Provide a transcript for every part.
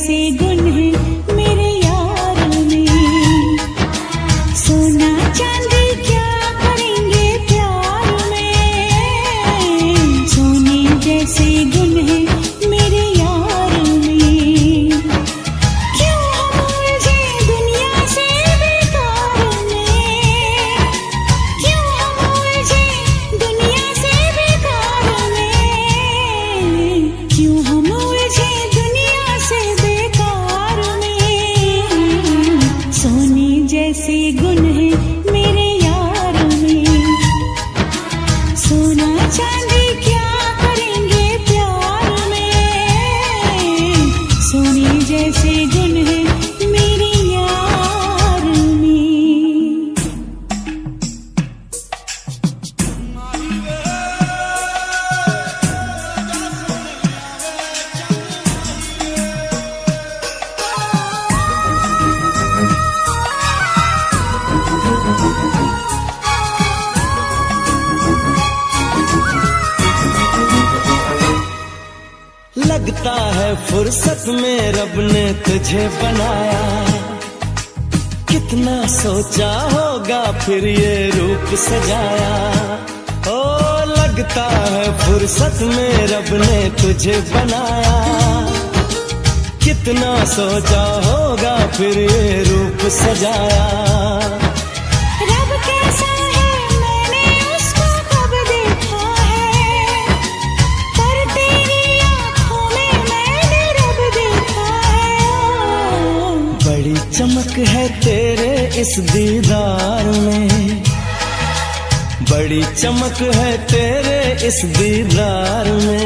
जैसे गुण है मेरे यार में। सोना चांदी क्या करेंगे प्यार में। सोने जैसे गुण है मेरे यार में। क्यों हम उलझे दुनिया से बेकार में। क्यों हम उलझे दुनिया से बेकार में। क्यों हम उलझे दुनिया से बेकार में। सोने जैसे गुण है मेरे यार में। सोना चांदी क्या करेंगे प्यार में। सोने जैसे गुण है मेरे यार में। लगता है फुर्सत में रब ने तुझे बनाया। कितना सोचा होगा फिर ये रूप सजाया। ओ लगता है फुर्सत में रब ने तुझे बनाया। कितना सोचा होगा फिर ये रूप सजाया। रब कैसा है मैंने उसको कब देखा है। पर तेरी आँखों में मैंने रब देखा है। बड़ी चमक है तेरे इस दीदार में। बड़ी चमक है तेरे इस दीदार में।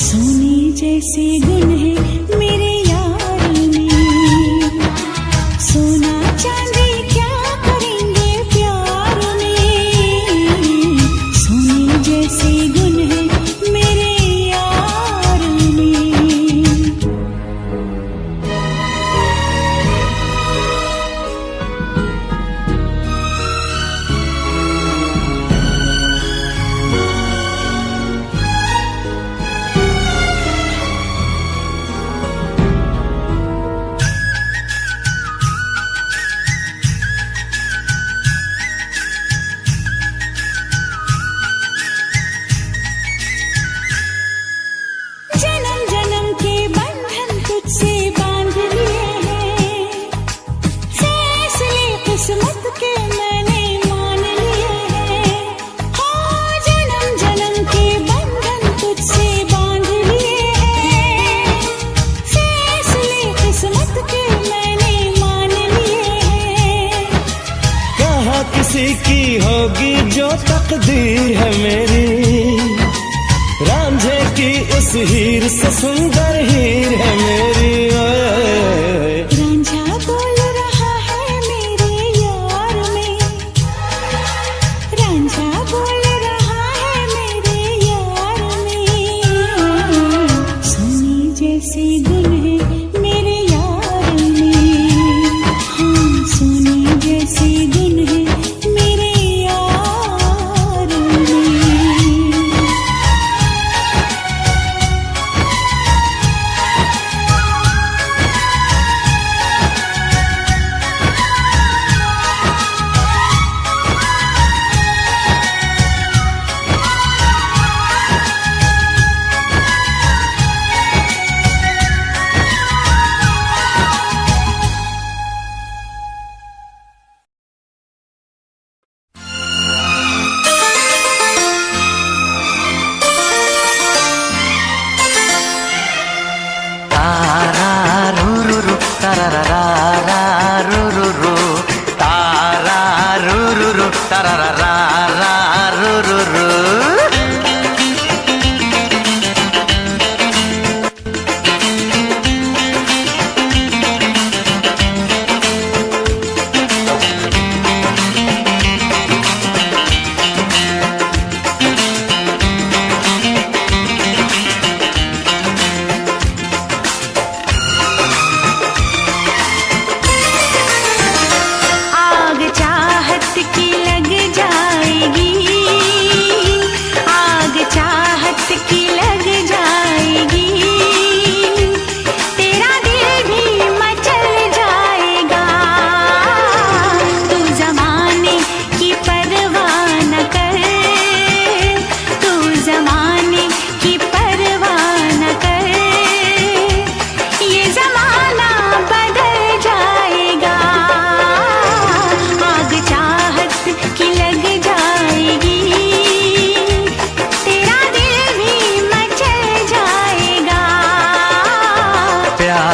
सोने जैसे गुण है मेरे यार में। सोना चांदी क्या करेंगे प्यार में। सोने जैसे गुण है मेरे यार में। जन्म जन्म के बंधन तुझसे बांध लिए हैं। फैसले किस्मत के मैंने मान लिए हैं। हाँ जन्म जन्म के बंधन तुझसे बांध लिए हैं। फैसले किस्मत के मैंने मान लिए हैं। कहाँ किसी की होगी जो तकदीर है मेरी। रांझे की इस हीर से सुंदर हीर है मेरी। ओए रांझा बोल रहा है मेरे यार में। रांझा बोल रहा है मेरे यार में। सोने जैसे गुण है मेरे यार में। हाँ सोने जैसे गुण है मेरे यार में।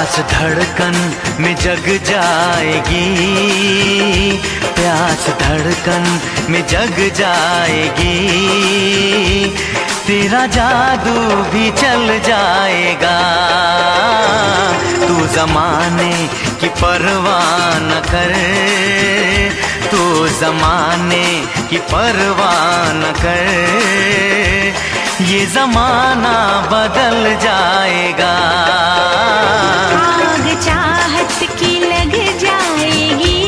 प्यास धड़कन में जग जाएगी, प्यास धड़कन में जग जाएगी, तेरा जादू भी चल जाएगा। तू ज़माने की परवाह न कर, तू ज़माने की परवाह न कर, ये ज़माना बदल जाएगा। आग चाहत की लग जाएगी,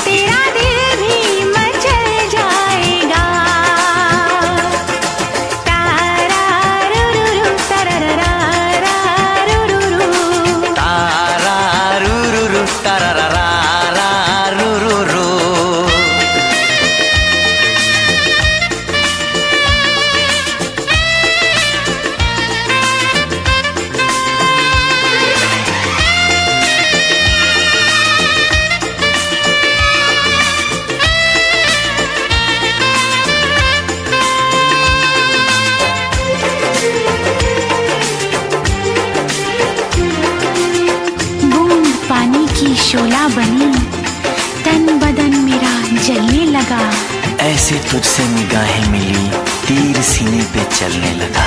तेरा दिल भी मचल जाएगा। तारा रुरुरु तरररा रुरुरु, तारा रुरुरु तरररा रुरुरु। बूंद पानी की शोला बनी, तन बदन मेरा जलने लगा। ऐसे तुझसे निगाहें मिली, तीर सीने पे चलने लगा।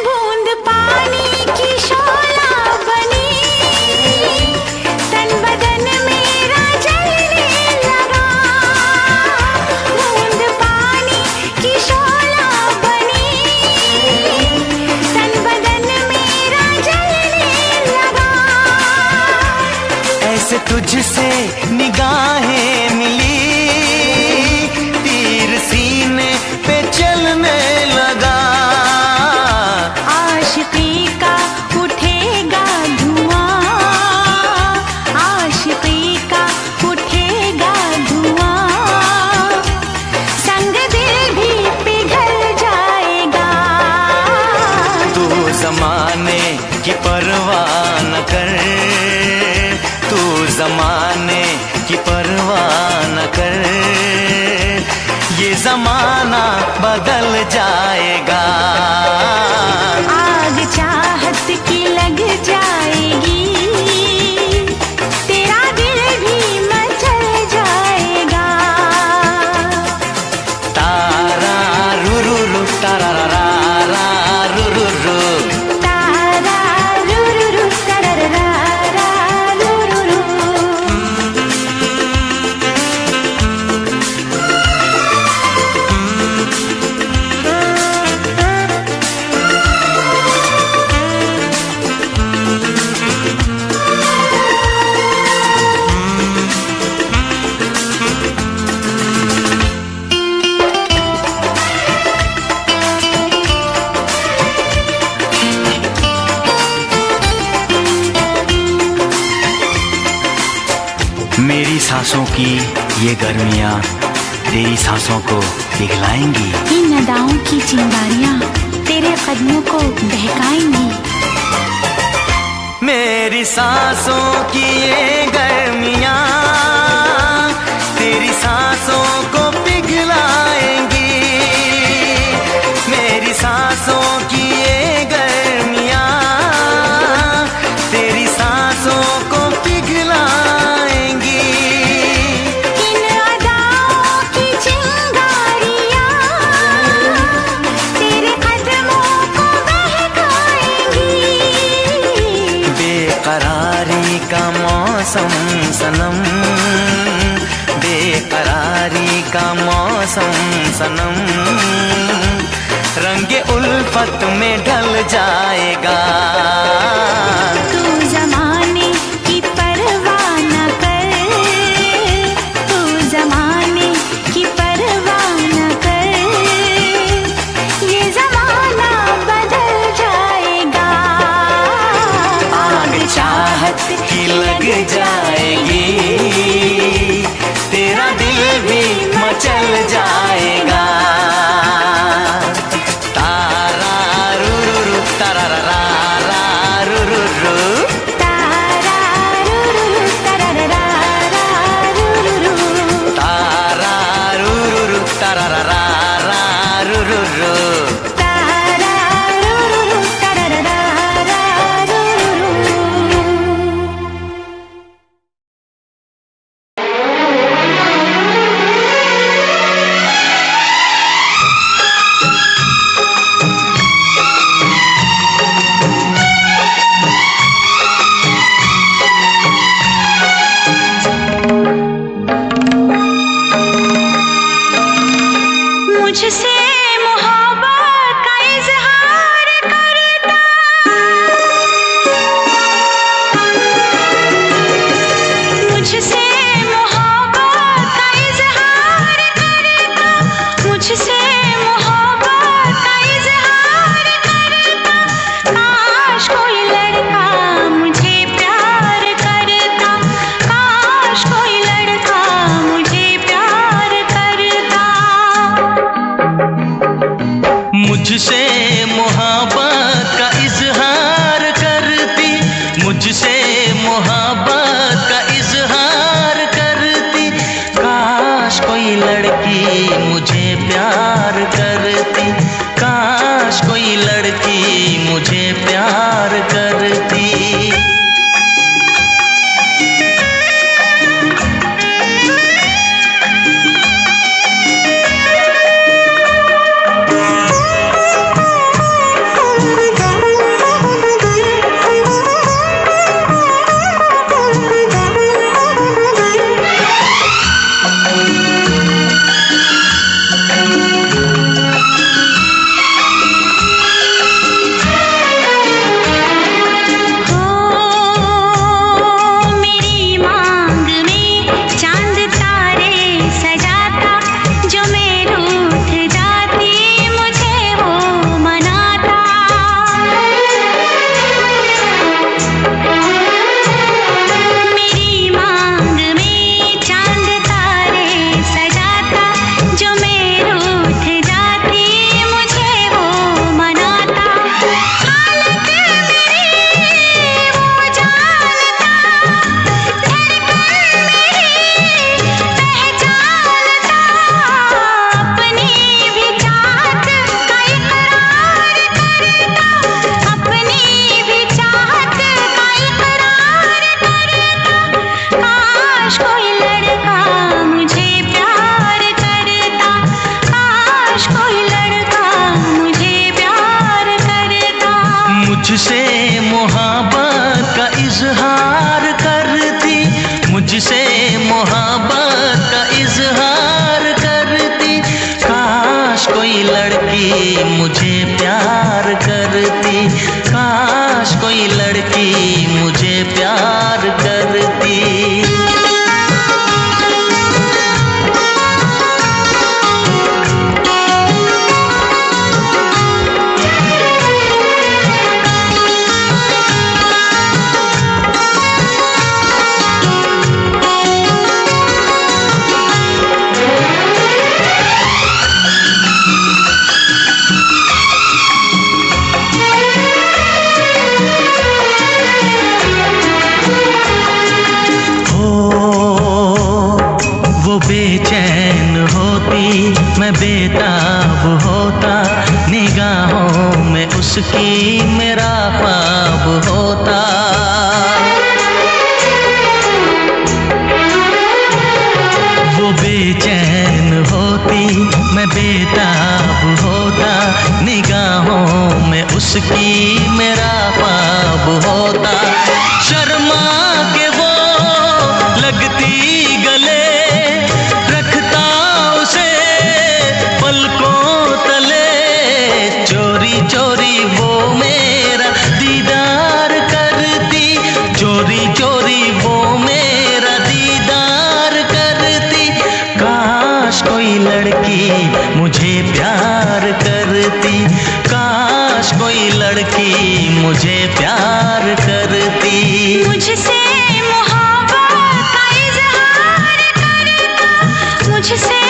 बूंद पानी की शोला बनी, तन बदन मेरा जलने लगा। बूंद पानी की शोला बनी, तन बदन मेरा जलने लगा। ऐसे तुझसे निगाहें मिली, तीर सीने पे चलने लगा। आशिकी का उठेगा धुआं, आशिकी का उठेगा धुआं, संग दिल भी पिघल जाएगा। तू ज़माने की परवाह न कर, तू ज़माने की परवाह न कर, ये ज़माना बदल जाएगा। आग चाहत की लग जाएगी, तेरा दिल भी मचल जाएगा। तारा रुरुरु तरररा रुरुरु, तारा रुरुरु तरररा रुरुरु। मेरी सांसों की ये गर्मियाँ तेरी सांसों को पिघलाएंगी। इन अदाओं की चिंगारियां तेरे कदमों को बहकाएंगी। मेरी सांसों की ये गर्मियाँ तेरी सांसों को पिघलाएंगी। मेरी सांसों की ये गर्मियाँ तेरी सांसों को पिघलाएंगी। इन अदाओं की चिंगारियां तेरे कदमों को बहकाएंगी। बेकरारी का मौसम सनम, बेकरारी का मौसम सनम, रंगे उल्फत में ढल जाएगा। तू ज़माने की परवाह न कर, तू ज़माने की परवाह न कर, ये ज़माना बदल जाएगा। आग चाहत की लग जाएगी, तेरा दिल भी मचल जाएगा। तारा रुरुरु तरररा रुरुरु, तारा रुरुरु तरररा रुरुरु, तारा रुरुरु तरररा रुरुरु, तारा रुरुरु तरररा मुझसे मोहब्बत का इजहार करती, मुझसे मोहब्बत का इजहार करती। काश कोई लड़की मुझे प्यार करती, काश कोई लड़की मुझे प्यार करती। मुझसे मोहब्बत का इजहार करती, मुझसे मोहब्बत का इजहार करती। काश कोई लड़की मुझे प्यार करती, काश कोई लड़की मुझे प्यार करती। बेचैन होती मैं बेताब होता, निगाहों में उसकी मेरा ख्वाब होता। वो बेचैन होती मैं बेताब होता, निगाहों में उसकी मेरा ख्वाब होता। शर्मा के वो लगती गले, पलकों तले चोरी चोरी वो मेरा दीदार करती, चोरी चोरी वो मेरा दीदार करती। काश कोई लड़की मुझे प्यार करती, काश कोई लड़की मुझे प्यार करती। मुझसे मोहब्बत का इजहार करता, मुझसे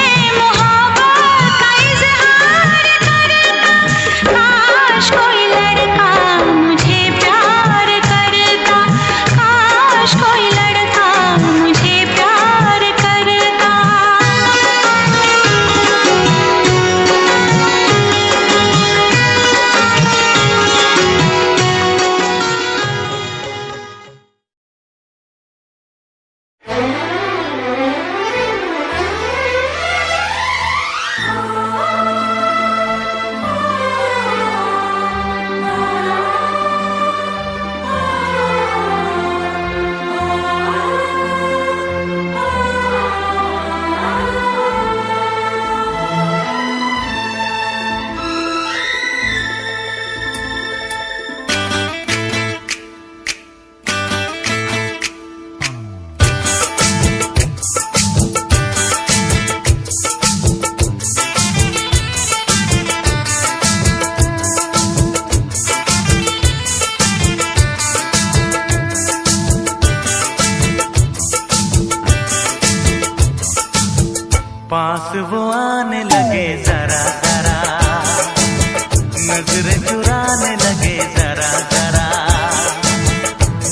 नजरें चुराने लगे जरा जरा,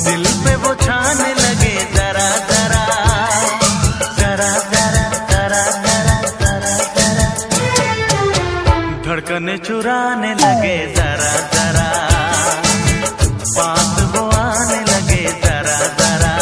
दिल पे वो छाने लगे जरा जरा, जरा जरा जरा जरा जरा जरा, धड़कने चुराने लगे जरा जरा, पास वो आने लगे जरा जरा।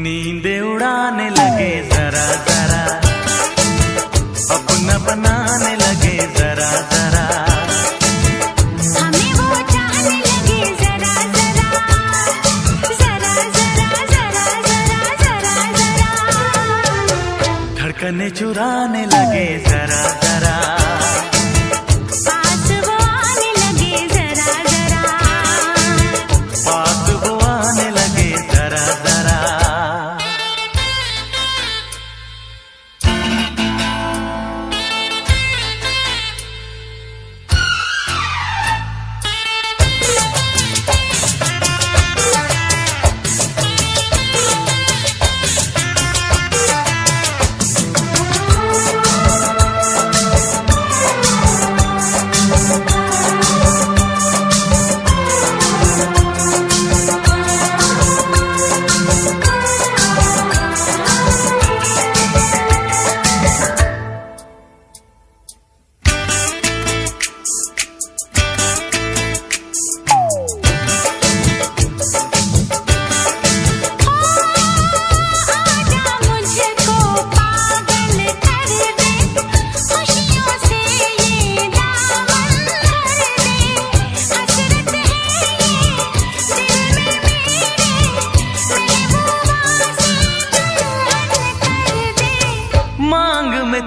नींदे उड़ाने लगे जरा जरा, अपना बनाने लगे जरा जरा, हमें वो चाहने लगे जरा जरा, जरा जरा जरा जरा जरा जरा, धड़कने चुराने लगे जरा जरा, पास वो आने लगे जरा जरा, पास वो आने लगे जरा जरा।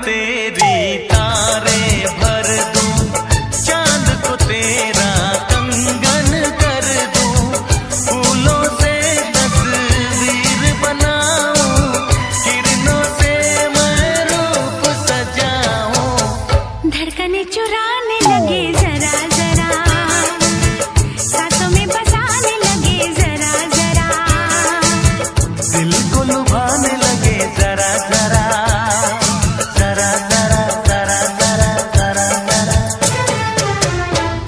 तेरी तारे भर दूं, चांद को तेरा कंगन कर दूं, फूलों से तस्वीर बनाऊं, किरणों से मैं रूप सजाऊं, धड़कने चुराने लगे जरा जरा, सांसों में बसाने लगे जरा जरा, दिल को लुभाने लगे जरा जरा,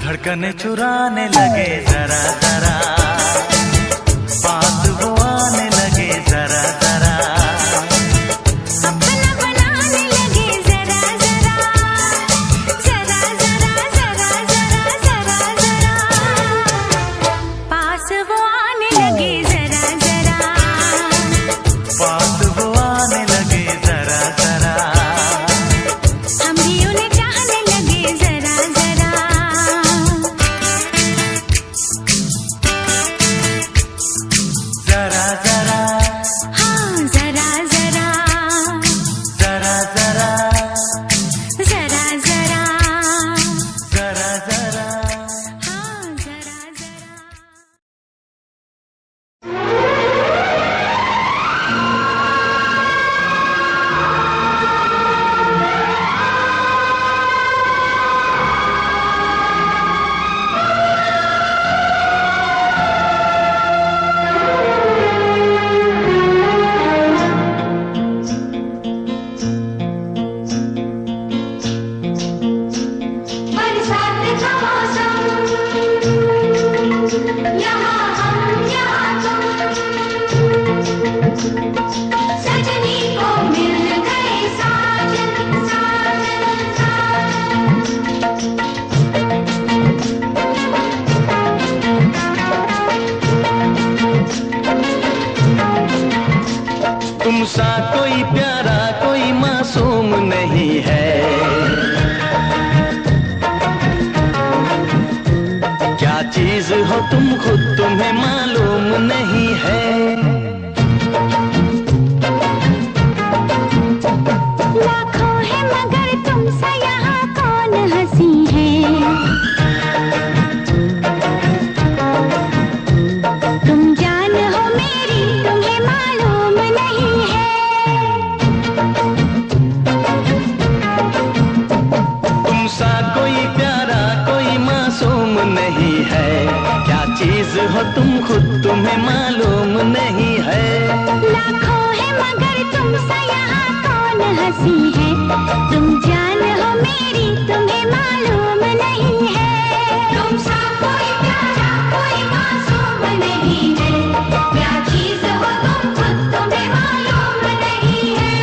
धड़कने चुराने लगे जरा जरा, पास वो आने लगे जरा जरा, अपना बनाने लगे जरा जरा, जरा जरा जरा जरा जरा जरा, पास वो आने लगे जरा जरा, पास वो आने लगे जरा जरा, हम भी उन्हें चाहने लगे जरा जरा। सजनी को मिल गए साजन साजन तुम सा कोई प्यारा कोई मासूम नहीं है, क्या चीज हो तुम खुद तुम्हें मालूम नहीं है। लाखों है मगर तुमसे यहाँ कौन हंसी है, तुम जान हो मेरी तुम्हें मालूम नहीं है। तुम सा कोई प्यारा कोई मासूम नहीं है, क्या चीज हो तुम खुद तुम्हें मालूम नहीं है। लाखों है मगर तुमसे यहाँ कौन हंसी है, तुम जान हो मेरी तुम्हें मालूम नहीं है। तुम सा कोई प्यारा कोई मासूम नहीं है, क्या चीज हो तुम खुद तुम्हें मालूम नहीं है।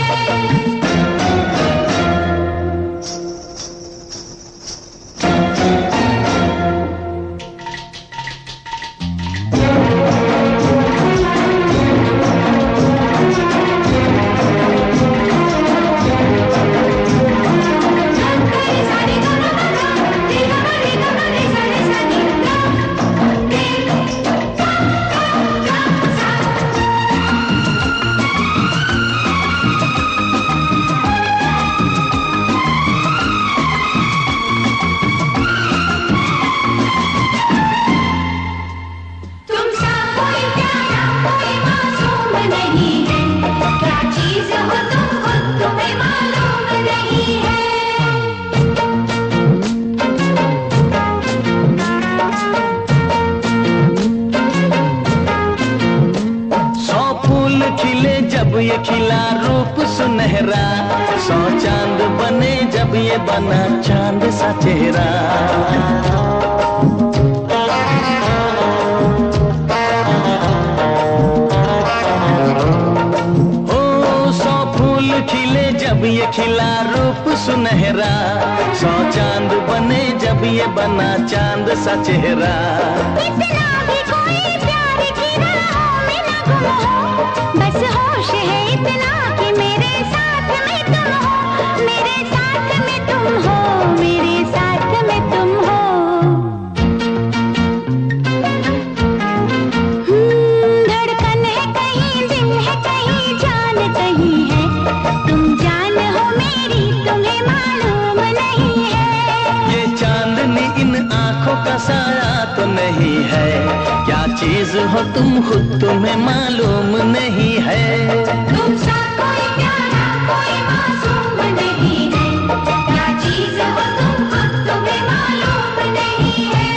तुम सा कोई प्यारा कोई मासूम नहीं है, क्या चीज हो तुम खुद तुम्हें मालूम नहीं है। सौ फूल खिले जब ये खिला रूप सुनहरा, सौ चांद बने जब ये बना चांद सा चेहरा। ओ सौ फूल खिले जब ये खिला रूप सुनहरा, सौ चांद बने जब ये बना चांद सा चेहरा। इतना भी कोई प्यार की राहों में न गुम हो, बस होश है इतना कि मेरे साथ में तुम हो, मेरे साथ में तुम हो, मेरे साथ में तुम हो। धड़कन है कहीं दिल है कहीं जान कहीं है, तुम जान हो मेरी तुम्हें मालूम नहीं है। ये चांदनी इन आंखों का साया तो नहीं है, क्या चीज हो तुम खुद तुम्हें मालूम नहीं है। तुम सा कोई प्यारा कोई मासूम नहीं है, क्या चीज हो तुम खुद तुम्हें मालूम नहीं है।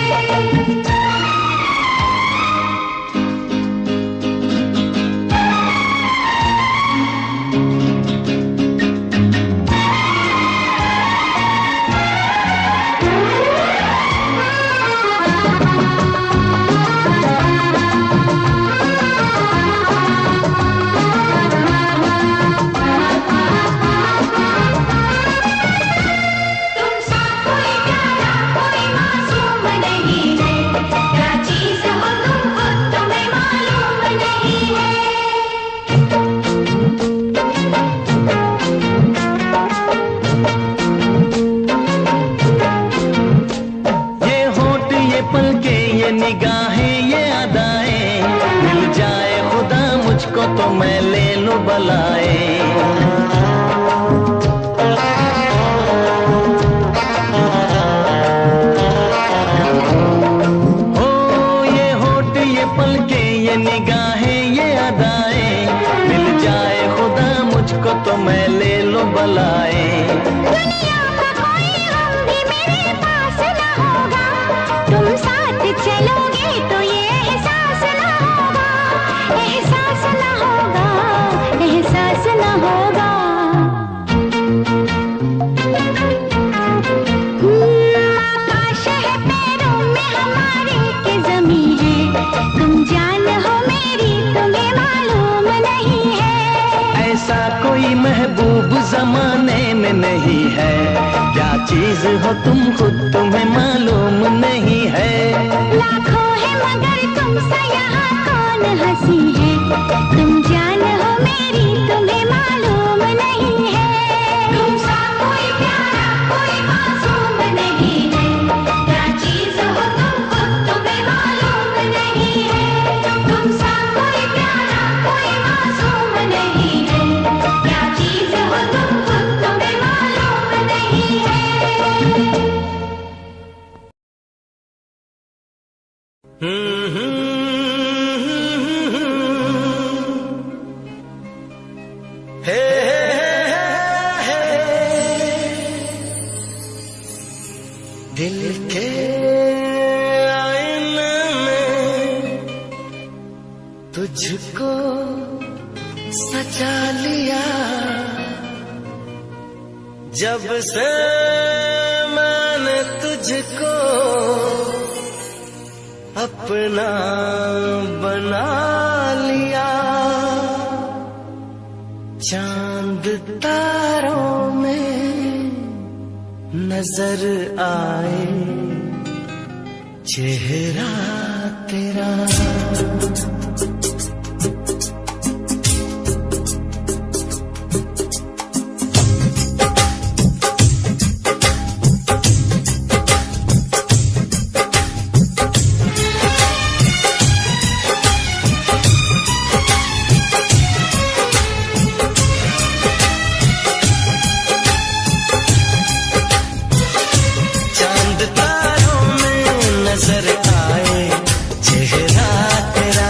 तुम सा कोई प्यारा कोई मासूम नहीं है, क्या चीज हो तुम खुद तुम्हें मालूम नहीं है। ये होठ ये पलके ये निगाहें ये अदाएं, मिल जाए खुदा मुझको तो मैं ले लूं बलाए। ओ ये होठ ये पलके ये निगाहें ये अदाएं, मिल जाए खुदा मुझको तो मैं ले लूं बलाए। दुनिया का कोई गम भी मेरे पास न होगा, तुम साथ चलोगे तो ये एहसास न होगा, एहसास न होगा, एहसास न होगा। आकाश है पैरों में हमारे के ज़मीं है, तुम जान हो मेरी तुम्हें मालूम नहीं है। जमाने में नहीं है। क्या चीज हो तुम खुद तुम्हें मालूम नहीं है। लाखों है मगर तुमसे यहाँ कौन हंसी है। तुम जान हो मेरी तुम्हें मालूम नहीं है। तुमसा कोई प्यारा कोई मासूम नहीं है। क्या चीज हो तुम खुद तुम्हें मालूम नहीं है। तुमसा कोई प्यारा कोई मासूम नहीं है। क्या चीज हो तुम खुद तुम्हें मालूम नहीं है। हे दिल के आईने में तुझको सजा लिया। जब से मैंने तुझको अपना बना लिया। चांद तारों में नजर आए चेहरा तेरा। चांद तारों में नजर आए चेहरा तेरा।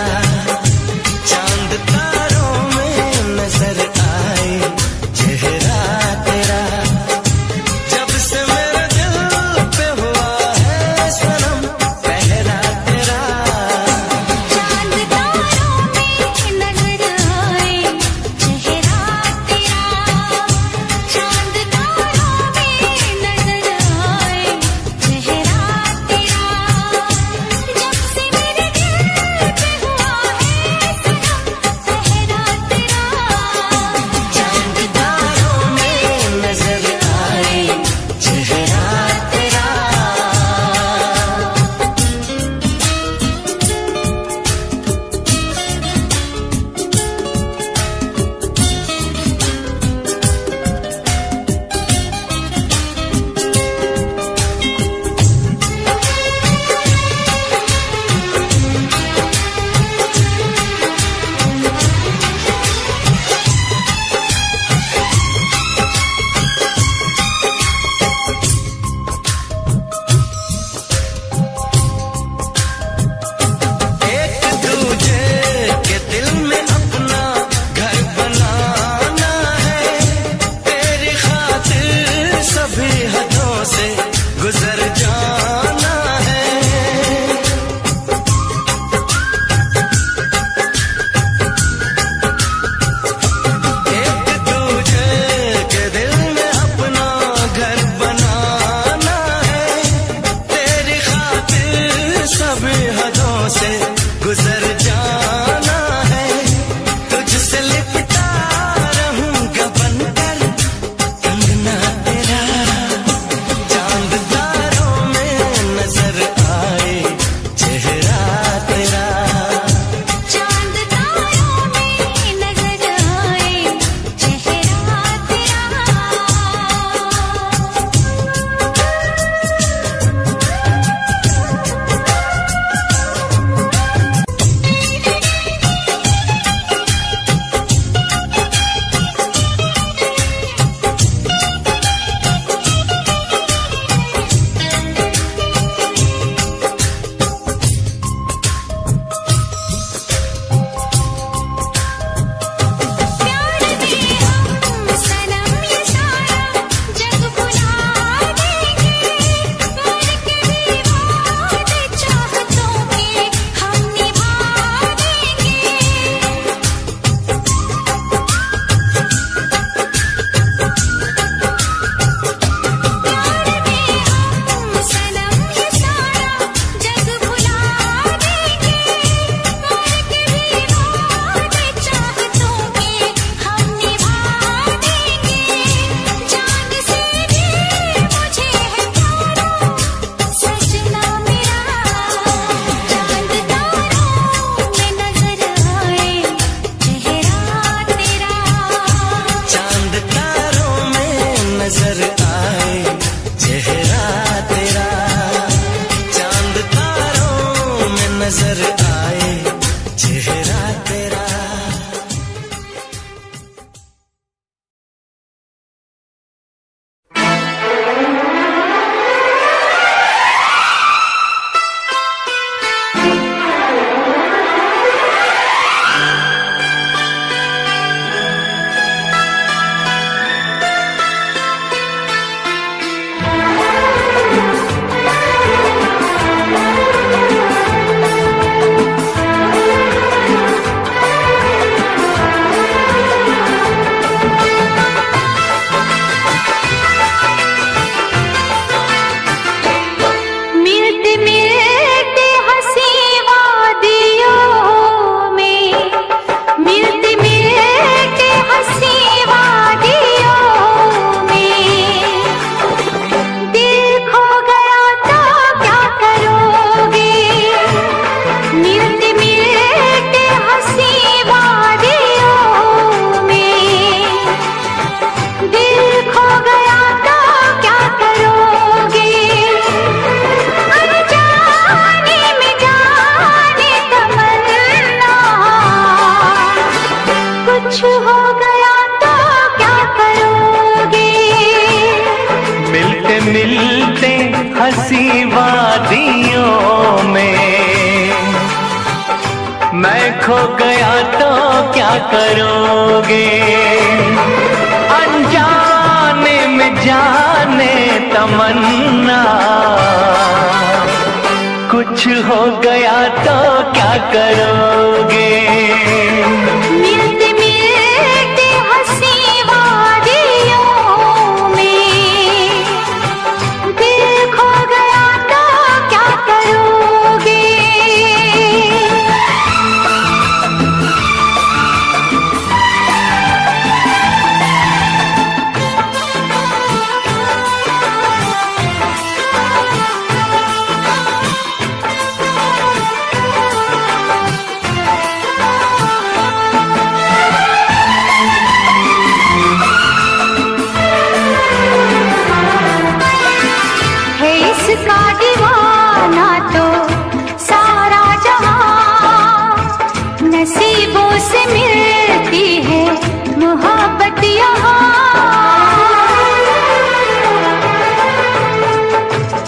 कुछ हो गया तो क्या करोगे? मिलते मिलते हंसी वादियों में मैं खो गया तो क्या करोगे? अनजाने में जाने तमन्ना, कुछ हो गया तो क्या करोगे? मिलते मिलते हंसी वादियों में दिल खो गया तो क्या करोगे? है इसका दीवाना तो सारा जहां, नसीबों से मिलती है मोहब्बत यहाँ।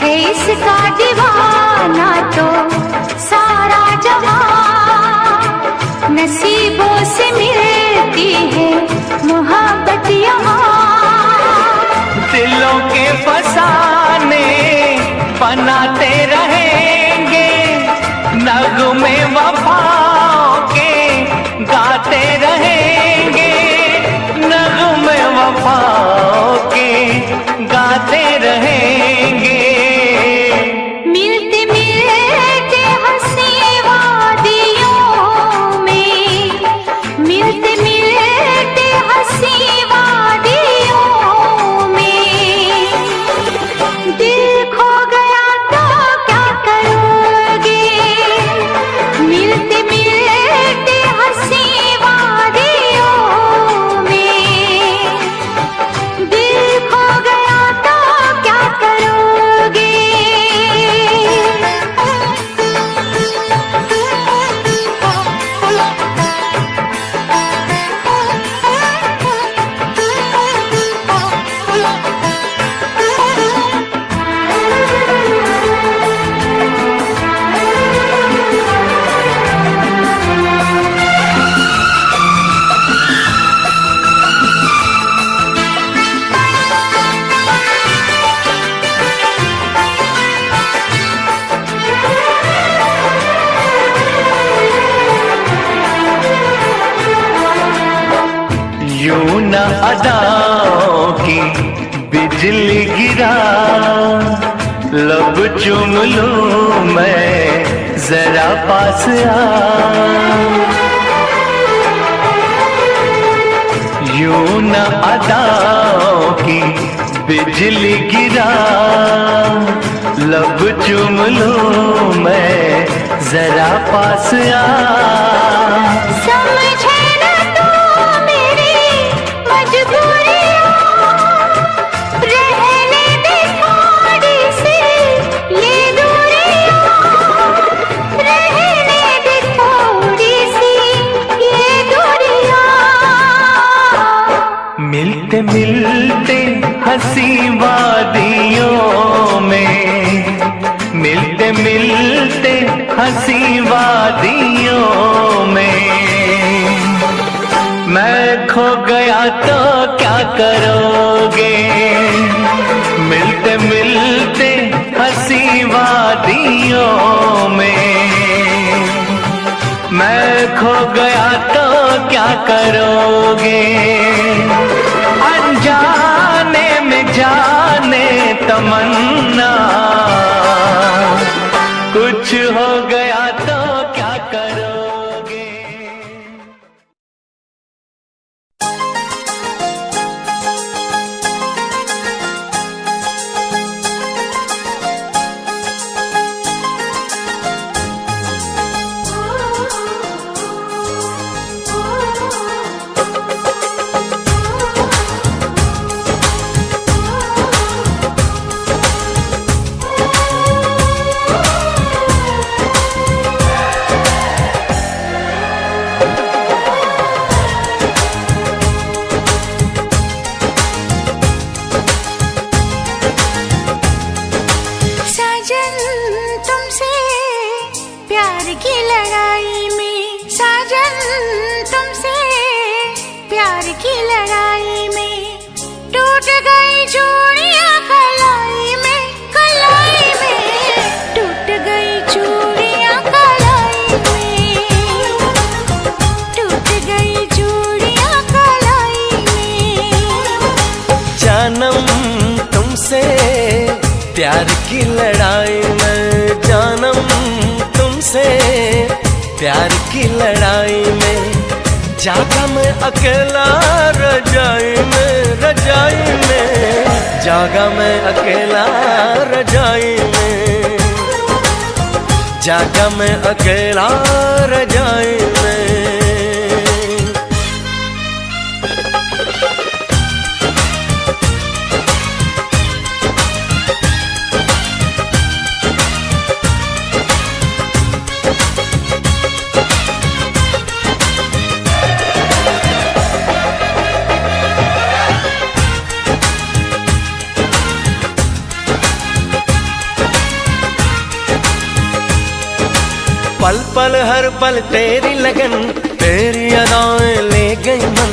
है इसका दीवाना तो सारा जहां, नसीबों से मिलती है मोहब्बत यहाँ। दिलों के फसाने बनाते रहेंगे, नगमे वफाओं के गाते रहेंगे, नगमे वफाओं के गाते रहेंगे। मिलते मिलते हंसी वादियों में, मिलते मिलते हंसी वादियों में दिल खो गया तो क्या करोगे? मिलते मिलते हंसी वादियों में दिल खो गया तो क्या करोगे? यूं न अदाओं की बिजली गिरा, लब चूम लूं मैं जरा पास आ। यूं न अदाओं की बिजली गिरा, लब चूम लूं मैं जरा पास आ। समझे न तू मेरी मजबूरियां, रहने दे थोड़ी सी ये दूरियां, रहने दे थोड़ी सी ये दूरियां। मिलते मिलते हंसी वादियों में, मिलते मिलते हंसी वादियों में मैं खो गया तो क्या करोगे? मिलते मिलते हंसी वादियों में मैं खो गया तो क्या करोगे? अनजाने में जाने तमन्ना, कुछ हो गया तो क्या करोगे? प्यार की लड़ाई में जानम तुमसे, प्यार की लड़ाई में जागा मैं अकेला रजाई में, रजाई में जागा मैं अकेला रजाई में, जागा मैं अकेला रजाई में। पल पल हर पल तेरी लगन, तेरी अदाएं ले गई मन,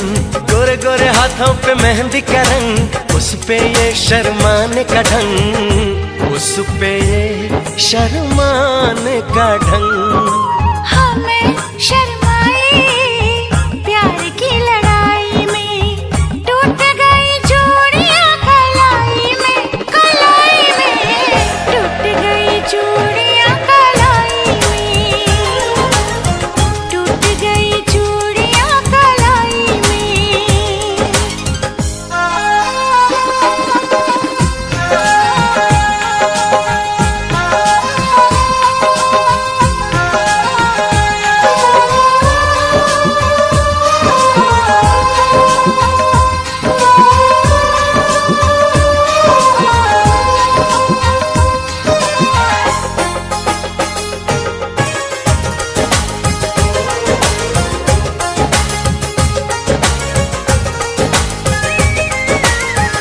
गोरे गोरे हाथों पे मेहंदी का रंग, उस पे ये शर्माने का ढंग, उस पे ये शर्माने का ढंग। हमें शर्माए प्यार की लड़ाई में, टूट गई चूड़ियां कलाई में, कलाई में टूट गई चूड़ियां कलाई में, टूट गई चूड़ियां कलाई में।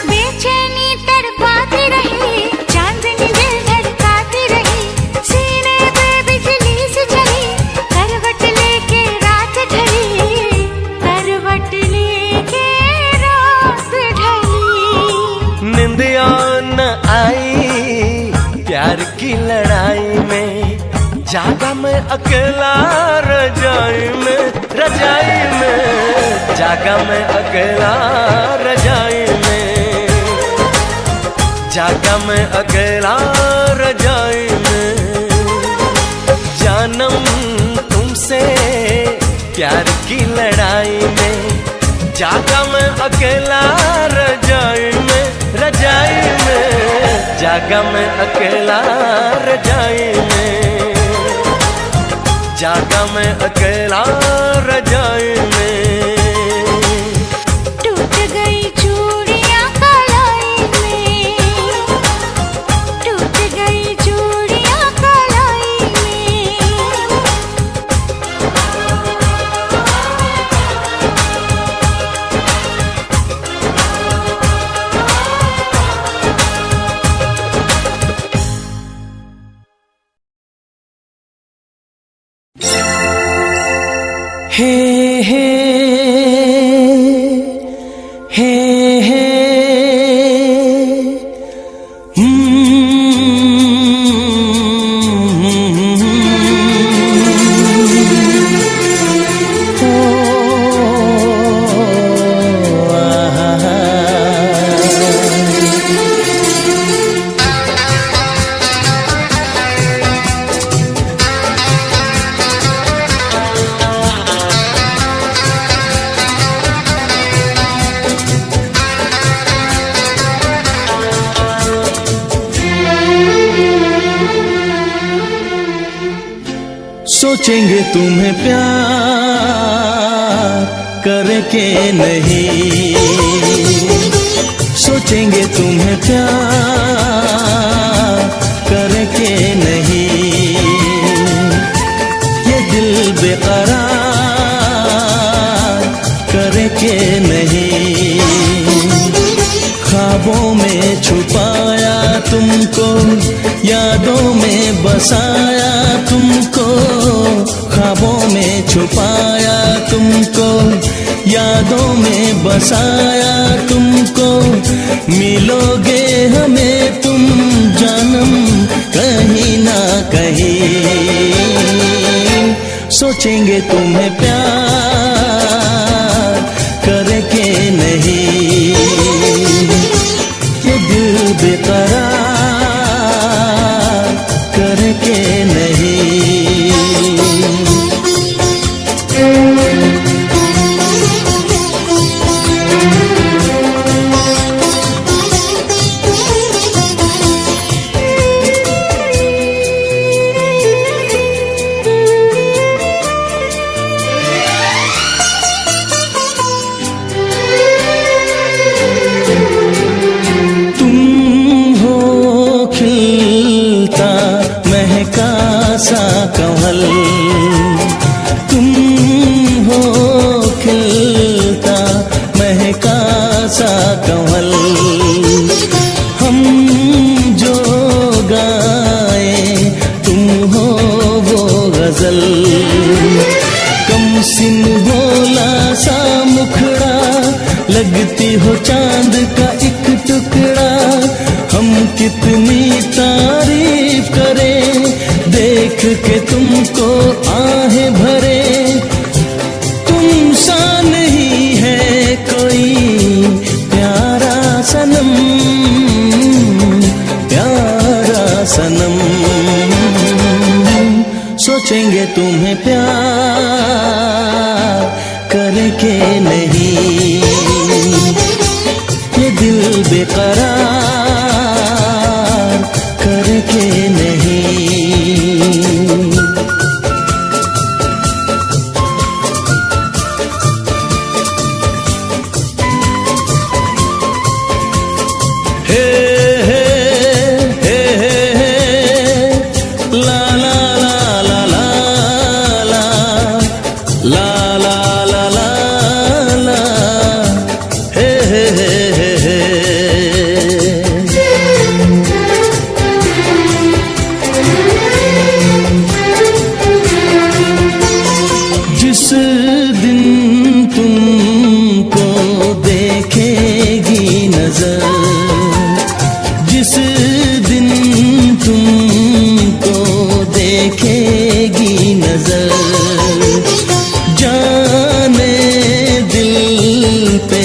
बेचैनी तड़पाती रही, चांदनी दिल धड़काती रही, सीने पे बिजली सी चली, करवट लेके रात ढली, करवट लेके रात ढली। निंदिया न आई प्यार की लड़ाई में, जागा मैं अकेला रजाई में, रजाई में जागा मैं अकेला रजाई में, जागा मैं अकेला रजाई में। जानम तुमसे प्यार की लड़ाई में, जागा मैं अकेला रजाई में, रजाई में जागा मैं अकेला रजाई में, जागा मैं अकेला रजाई में। टूट गई चूड़ियां कलाई में, टूट गई चूड़ियां कलाई में। हे हे हे हे सोचेंगे तुम्हें प्यार करके नहीं, सोचेंगे तुम्हें प्यार करके नहीं, ये दिल बेकरार करके नहीं। ख्वाबों में छुपाया तुमको, यादों में बसाया तुमको, ख्वाबों में छुपाया तुमको, यादों में बसाया तुमको। मिलोगे हमें तुम जानम कहीं ना कहीं, सोचेंगे तुम्हें प्यार करके नहीं, ये दिल बेकरार कंवल हम जो गाए तुम हो वो गजल। कम सिन भोला सा मुखड़ा लगती हो चांद का एक टुकड़ा। हम कितनी तारीफ करें देख के तुमको आहें भरे। तुम सा नहीं है कोई प्यारा सनम, प्यारा सनम। सोचेंगे तुम्हें प्यार करके नहीं, ये दिल बेकरार करके नहीं। हे हे हे हे हे ला ला ला ला ला ला ला ला ला ला हे हे हे हे जिस दिन तुमको देखेगी नजर, जिस दिन तुमको देखेगी नजर, जाने दिल पे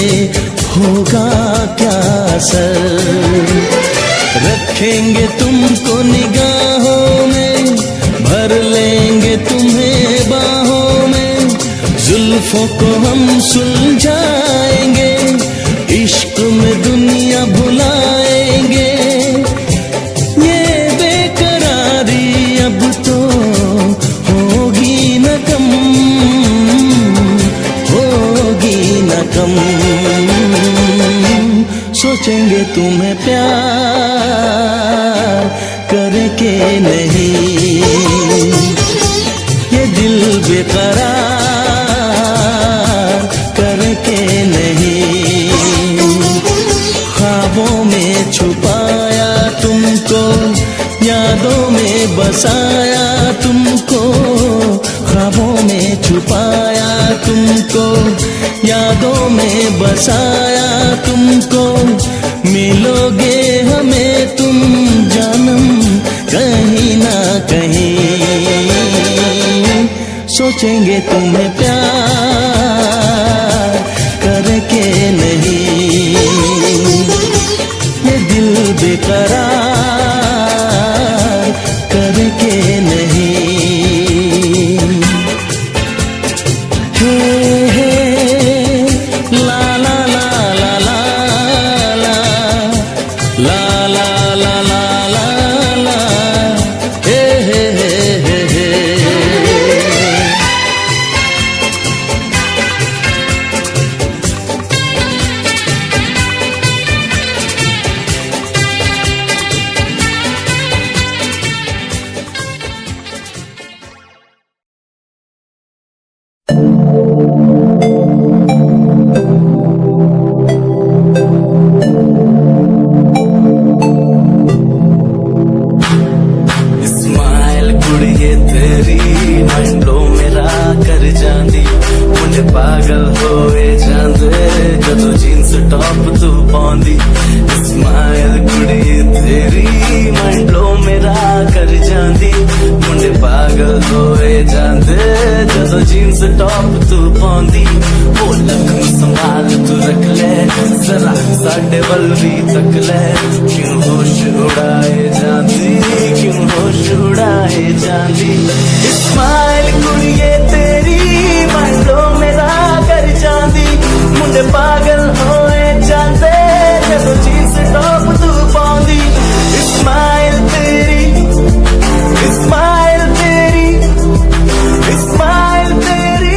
होगा क्या असर। रखेंगे तुमको निगाहों में, भर लेंगे तुम्हें बाहों में। जुल्फों को हम सुलझाएंगे, इश्क में दुनिया भुलाएंगे। ये बेकरारी अब तो होगी न कम, होगी न कम। सोचेंगे तुम्हें प्यार करके नहीं, ये दिल बेकरार करके नहीं। ख्वाबों में छुपाया तुमको, यादों में बसाया तुमको। ख्वाबों में छुपाया तुमको, यादों में बसाया तुमको। मिलोगे हमें तुम जानम कहीं ना कहीं। सोचेंगे तुम्हें प्यार करके नहीं, ये दिल बेकरार करके नहीं। हे हे ला ला ला ला ला ला ला ला ला ला ला हे हे हे हे हे। स्माइल कुड़िए तेरी मंडो मेरा कर जांदी। मुझे पागल होए जांदे जदों जीन्स टॉप तू पाउंदी। स्माइल कुड़िए तेरी मंडो मेरा कर जांदी। मुझे पागल होए जांदे जदों जीन्स टॉप तू पाउंदी। वो लख संभाल तू रख ले जरा साडे वल भी तक ले। क्यों होश उड़ाए जांदी, क्यों होश उड़ाए जांदी। स्माइल कुड़िए तेरी मंडो मेरा कर जांदी। मुंडे पागल होए जांदे जदों जीन्स टॉप तू पाउंदी। स्माइल तेरी, स्माइल तेरी, स्माइल तेरी।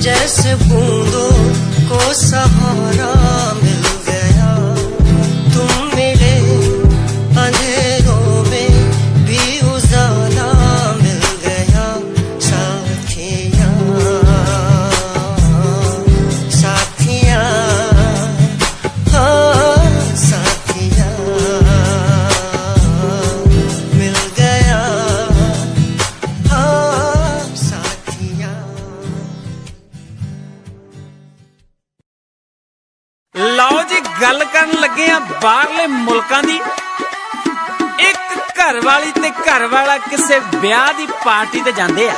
जैसे बूंदों को सहारा मिल गया, तुम मिले अंधेरों में भी उजाला मिल गया। साथिया साथिया हाँ साथिया मिल गया हाँ साथिया। ਲਓ ਜੀ ਗੱਲ ਕਰਨ ਲੱਗੇ ਆ ਬਾਹਰਲੇ ਮੁਲਕਾਂ ਦੀ। ਇੱਕ ਘਰ ਵਾਲੀ ਤੇ ਘਰ ਵਾਲਾ ਕਿਸੇ ਵਿਆਹ ਦੀ ਪਾਰਟੀ ਤੇ ਜਾਂਦੇ ਆ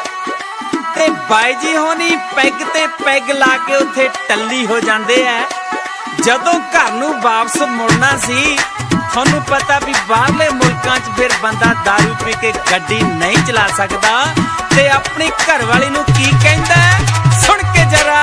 ਤੇ ਬਾਈ ਜੀ ਹੋਣੀ ਪੈਗ ਤੇ ਪੈਗ ਲਾ ਕੇ ਉੱਥੇ ਟੱਲੀ ਹੋ ਜਾਂਦੇ ਆ। ਜਦੋਂ ਘਰ ਨੂੰ ਵਾਪਸ ਮੁੜਨਾ ਸੀ, ਤੁਹਾਨੂੰ ਪਤਾ ਵੀ ਬਾਹਰਲੇ ਮੁਲਕਾਂ 'ਚ ਫਿਰ ਬੰਦਾ ਦਾਰੂ ਪੀ ਕੇ ਗੱਡੀ ਨਹੀਂ ਚਲਾ ਸਕਦਾ ਤੇ ਆਪਣੀ ਘਰ ਵਾਲੀ ਨੂੰ ਕੀ ਕਹਿੰਦਾ ਸੁਣ ਕੇ ਜਰਾ।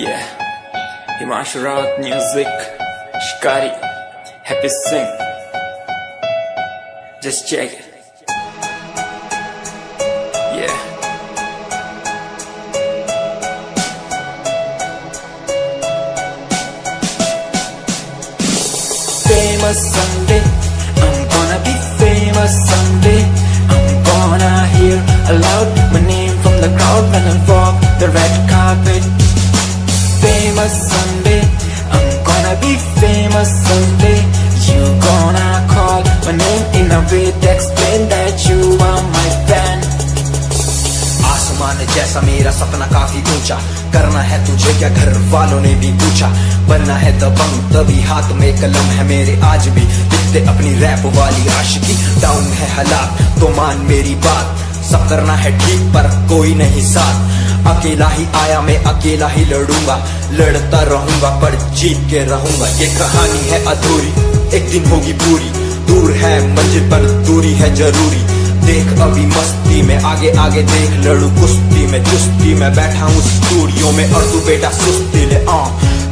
Yeah, Himanshu Rawat music, Shikari, Happy Singh. Just check it. Yeah. Famous someday, I'm gonna be famous someday. I'm gonna hear aloud my name from the crowd when I walk the red carpet. Famous someday, I'm gonna be famous someday. You gonna call my name in a way to explain that you are my fan. आसमान जैसा मेरा सपना काफी ऊंचा, करना है तुझे क्या घर वालों ने भी पूछा। बनना है दबंग तभी हाथ में कलम है मेरे आज भी लिखते अपनी रैप वाली आशिकी। डाउन है हालात तो मान मेरी बात, सब करना है ठीक पर कोई नहीं साथ। अकेला ही आया मैं अकेला ही लड़ूंगा, लड़ता रहूंगा पर जीत के रहूंगा। ये कहानी है अधूरी एक दिन होगी पूरी, दूर है मंजिल पर दूरी है जरूरी। देख अभी मस्ती में आगे आगे देख, लड़ू कुश्ती में चुस्ती में बैठा हूँ स्टूडियो में और तू बेटा सुस्ती ले।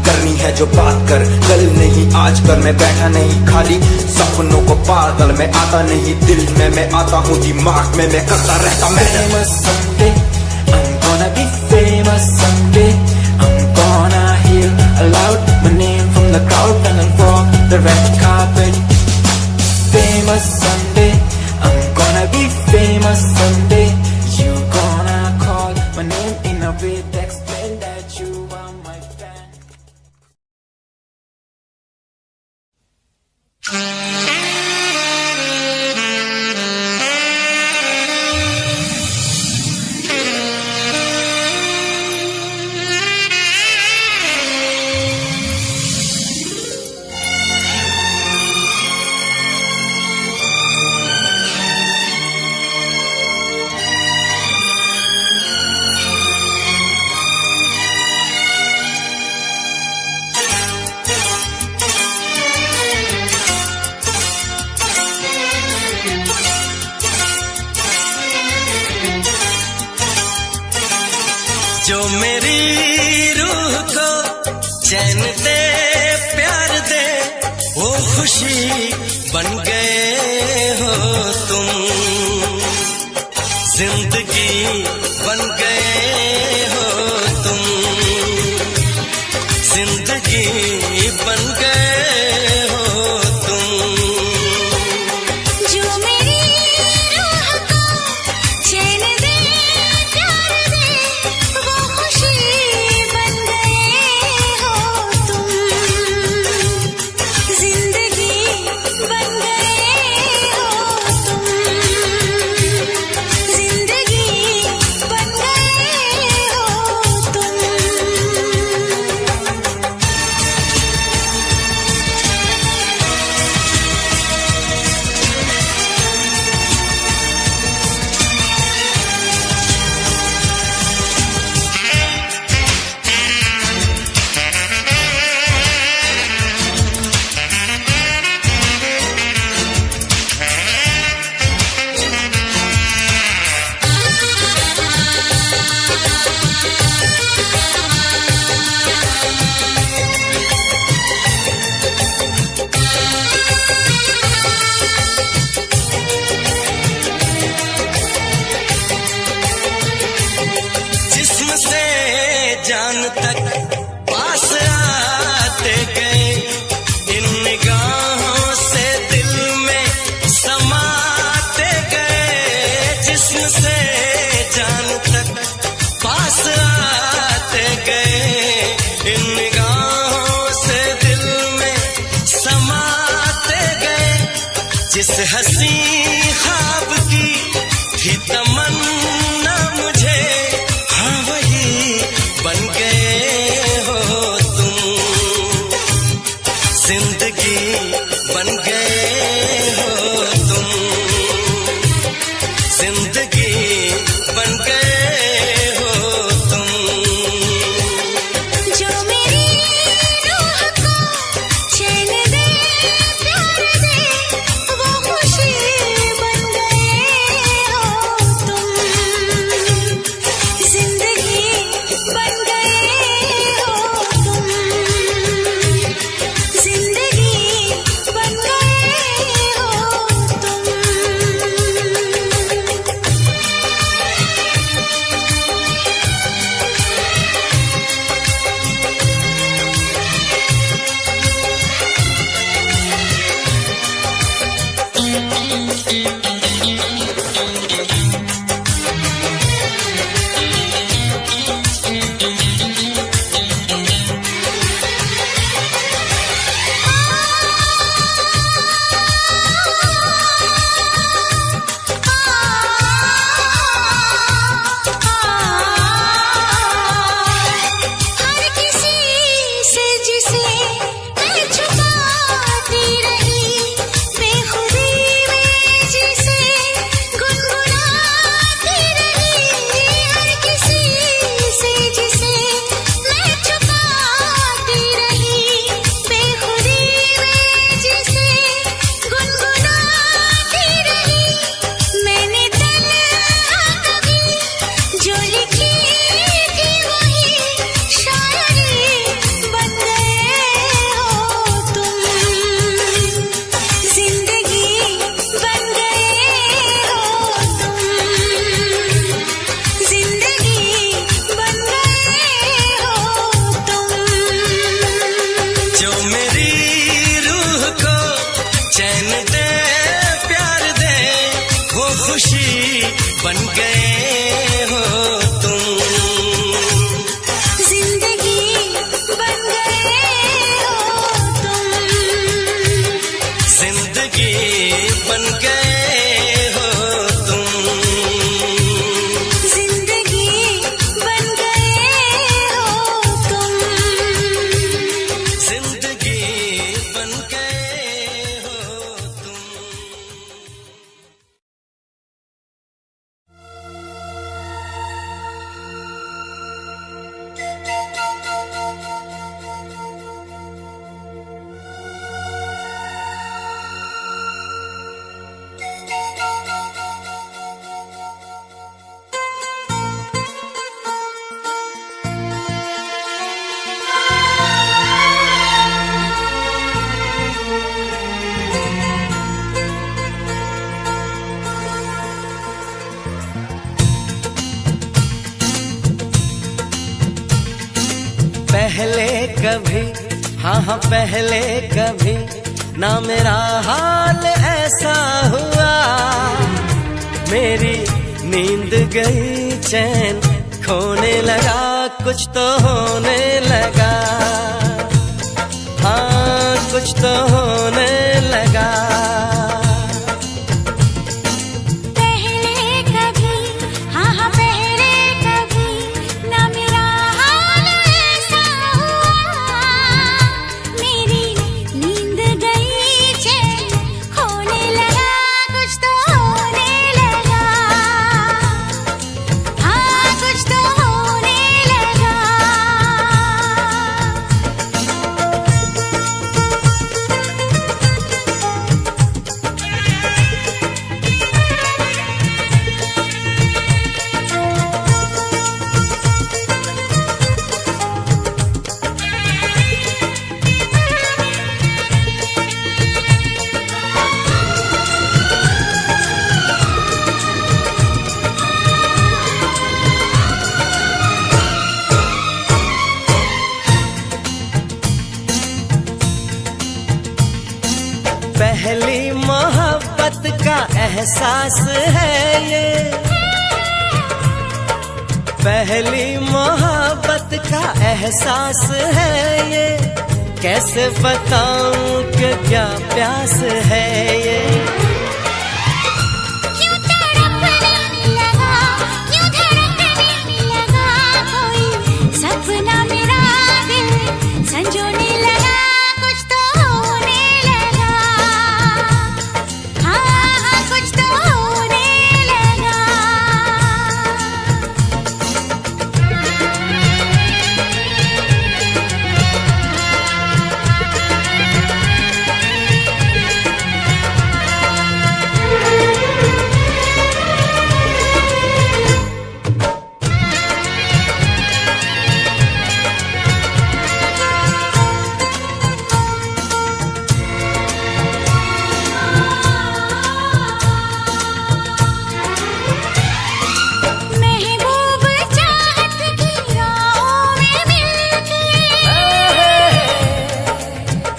करनी है जो बात कर, कल नहीं आज कर। मैं बैठा नहीं खाली सपनों को पागल में आता नहीं दिल में मैं आता हूँ दिमाग में मैं करता रहता मैं। Famous someday, I'm gonna be famous someday. I'm gonna hear aloud my name from the crowd when I walk the red carpet. Famous someday, I'm gonna be famous someday. You gonna call my name in a way to explain that you are my fan. जो मेरी रूह को चैन दे प्यार दे वो खुशी बन गए हो तुम, जिंदगी बन गए हो तुम, जिंदगी बन गए हो तुम। जो मेरी रूह को चैन दे प्यार दे वो खुशी बन गए हो तुम, जिंदगी बन गए हो तुम, जिंदगी बन गए हो तुम। जिस्म से जान तक पास आते गए, इन निगाहों से दिल में समाते गए। जिस्म से जान तक पास आते गए, इन निगाहों से दिल में समाते गए। जिस हसी ख्वाब की थी तमन्ना मुझे, हाँ वही बन गए हो तुम, जिंदगी बन गए हो तुम, जिंदगी बन गए हो तुम। जो मेरी रूह को चैन दे प्यार दे वो खुशी बन गए हो तुम, जिंदगी बन गए हो तुम, जिंदगी बन गए हो तुम। हर किसी से जिसे मैं छुपाती रही, बेखुदी में जिसे गुनगुनाती रही। हर किसी से जिसे मैं छुपाती रही, बेखुदी में जिसे गुनगुनाती रही। मैंने तन्हा कभी जो लिखी थी वही शायरी बन गए हो तुम, जिंदगी बन गए हो तुम, जिंदगी बन गए हो तुम। जो मेरी रूह को चैन दे प्यार दे वो खुशी बन गए हो तुम, जिंदगी बन गए हो तुम, जिंदगी बन गए हो तुम, जिंदगी बन गए हो तुम। जिंदगी बन गए हो तुम। कभी, हाँ हाँ पहले कभी ना मेरा हाल ऐसा हुआ। मेरी नींद गई, चैन खोने लगा, कुछ तो होने लगा, हाँ कुछ तो होने लगा। पहली मोहब्बत का एहसास है ये, पहली मोहब्बत का एहसास है ये। कैसे बताऊं कि क्या प्यास है ये। क्यों तड़पने लगा, क्यों धड़कने लगा, कोई सपना मेरा दिल संजोने लगा, कुछ तो होने लगा, हाँ कुछ तो होने लगा। महबूब चाहत की राहों में मिलके,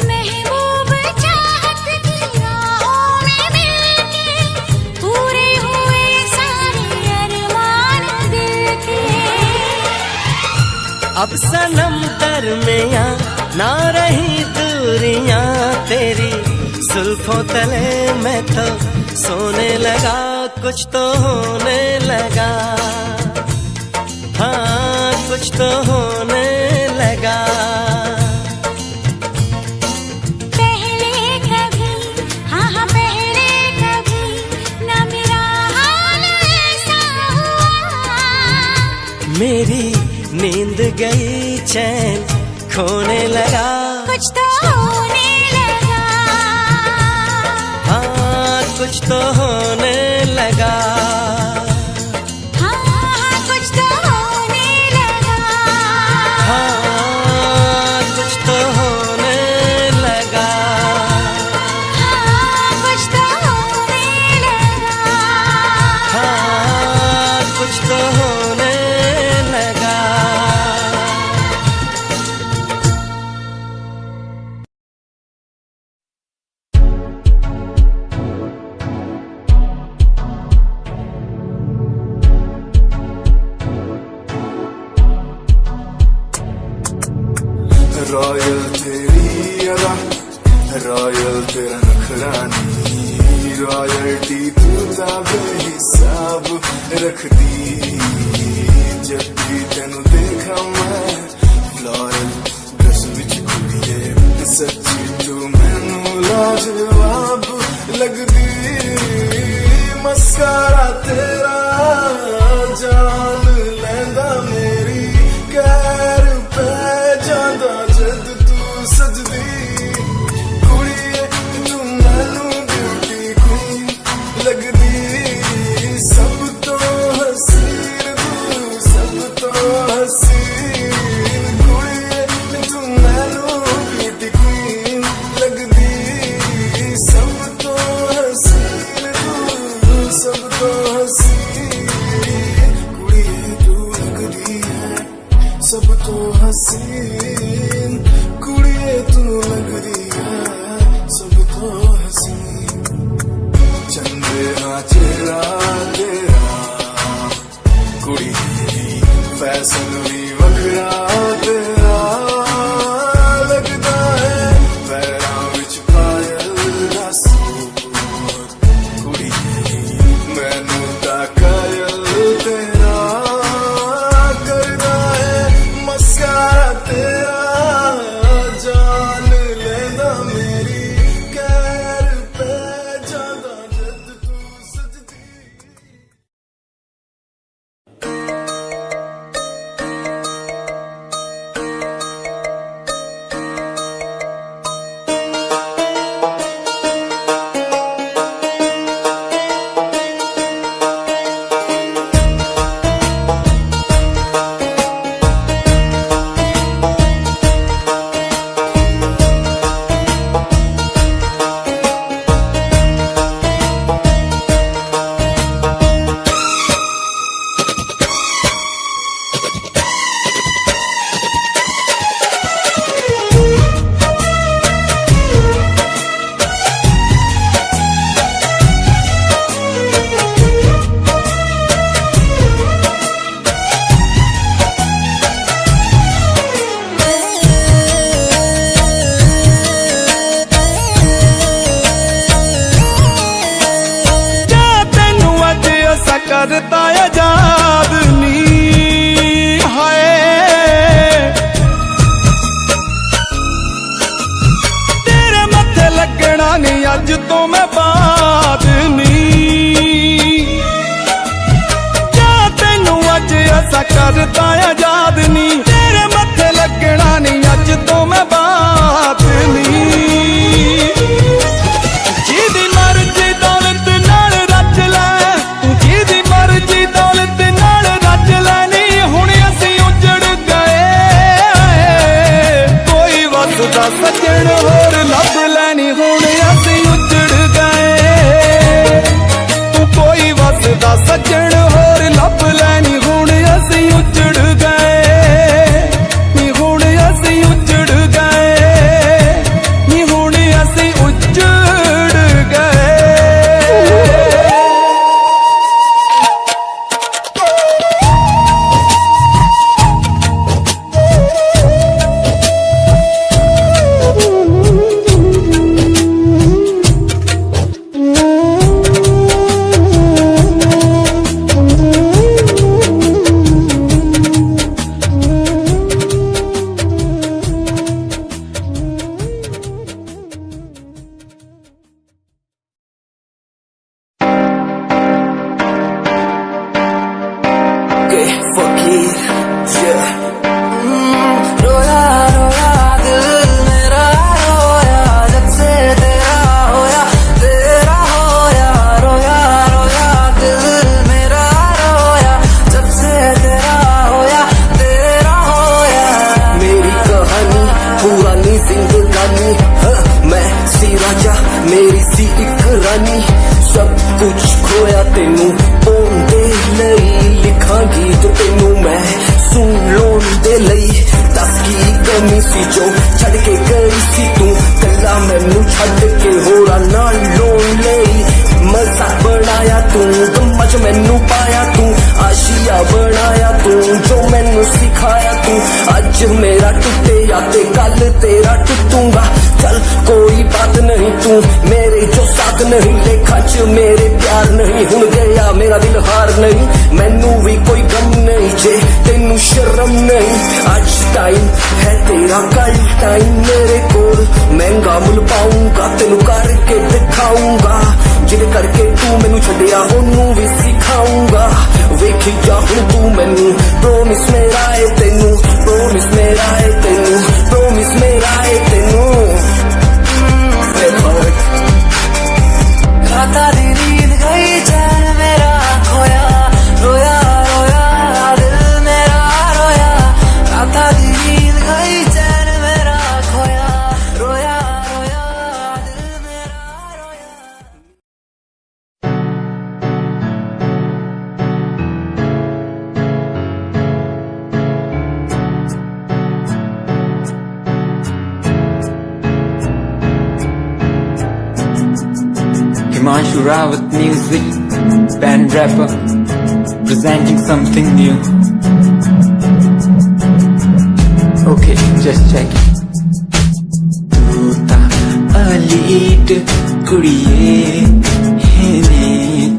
महबूब चाहत की राहों में मिलके, पूरे हुए सारे अरमान दिल के। अब सनम दरमियां ना रही दूरियां तेरी, जुल्फों तले मैं तो सोने लगा, कुछ तो होने लगा, हाँ कुछ तो होने लगा। पहले कभी, हाँ हाँ पहले कभी ना मेरा हाल ऐसा हुआ। मेरी नींद गई, चैन खोने लगा, कुछ तो होने लगा, हाँ कुछ तो होने लगा, हाँ कुछ तो होने लगा, हाँ कुछ तो होने लगा, हाँ कुछ तो होने लगा। हाँ कुछ तो होने लगा। रॉयल तेरी अदा, रॉयल तेरा नखरानी, रॉयल्टी तू दा बेहिसाब रखदी। जब भी तेनू देखा मैं फ्लोरल ड्रेस विच कुड़िए, सच्ची तू मैनू लाजवाब लगदी। मस्कारा तेरा जान लैंदा मेरी, कैर पै जांदा जद तू सजदी। कुड़िए तू मैनू ब्यूटी क्वीन लगदी, सब तो हसीन तू, सब तो हसीन। कुड़िए तू मैनू ब्यूटी क्वीन लगदी, सब तो हसीन तू, सब तो हसीन। ऐसा करता आजाद नी हाय तेरे मत्थे लगना नहीं अज तो मैं बात नी क्या तेनू अज ऐसा करता आजाद नी तेरे मत्थे लगना नहीं अज तो मैं बात नी जिदी मर्जी दौलत नाल रच लै तू जिदी मर्जी दौलत नाल रच लैनी हुण असीं उजड़ गए कोई वसदा सजण होर लभ लैनी हुण असीं उजड़ गए तू कोई वसदा सजण होर लभ लैनी हुण असीं उजड़ गए नी हुण असीं उजड़ गए नी हुण असीं उजड़ गए रोया रोया दिल मेरा रोया जब से तेरा होया रोया रोया दिल मेरा रोया जब से तेरा होया मेरी कहानी पुरानी जिंदगानी मैं सी राजा मेरी सी एक रानी सब कुछ खोया तेनू पाउण दे लई लिखांगी तो तेनू मैं सुन लोन दे लई दस की कमी सी जो छड़ के गई सी तू कला मैनू छड़ के होरा नाल लोन लई मजा बनाया तू गम्मा च मैनू पाया तू आशिया बनाया तू जो मैनू सिखाया तू अज मेरा टुटे या ते कल तेरा टुटूंगा चल कोई बात नहीं तू मेरे जो साथ नहीं लेखा च मेरे प्यार नहीं हुण गया मेरा दिल हार नहीं मैनू भी कोई गम नहीं जे तेनू शर्म नहीं आज टाइम है तेरा कल टाइम मेरे कोल महंगा मुल पाऊंगा तेनू करके दिखाऊंगा जिद करके तू मैनू छड्डिया ओनू भी सिखाऊंगा वेखी जा हुण तू मैनू प्रोमिस मेरा है तेनू प्रोमिस मेरा है तेनू प्रोमिस मेरा है तेनू खाता दी नींद गई चैन मेरा खोया रोया रोया दिल मेरा रोया खाता दी नींद गई चैन मेरा खोया रोया रोया दिल मेरा रोया Himanshu Rawat music, band rapper, presenting something new. Okay, just check it. तू ता अलीट कुड़िए है नी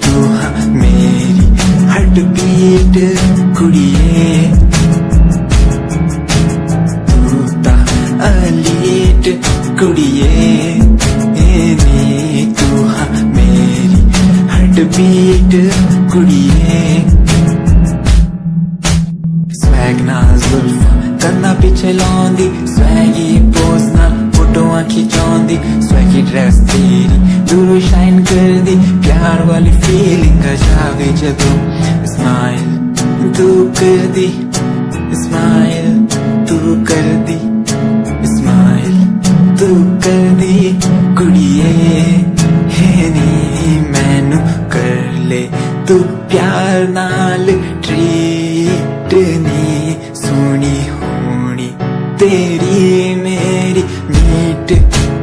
तू हाँ मेरी हार्ट बीट कुड़िए तू ता अलीट कुड़िए है नी तू हाँ मेरी हार्ट बीट कुड़िए स्वैग नाल जुल्फां कंधा पिछे लाउंदी स्वैगी पोज नाल फोटोआं खिचाउंदी स्वैगी ड्रेस तेरी दूरों शाइन करदी प्यार वाली फीलिंग आ जावे जदों स्माइल तू करदी स्माइल तू करदी स्माइल तू करदी कुड़िए है नी मैनू कर ले तू प्यार नाल ट्रीट नी सोनी होनी तेरी मेरी मीट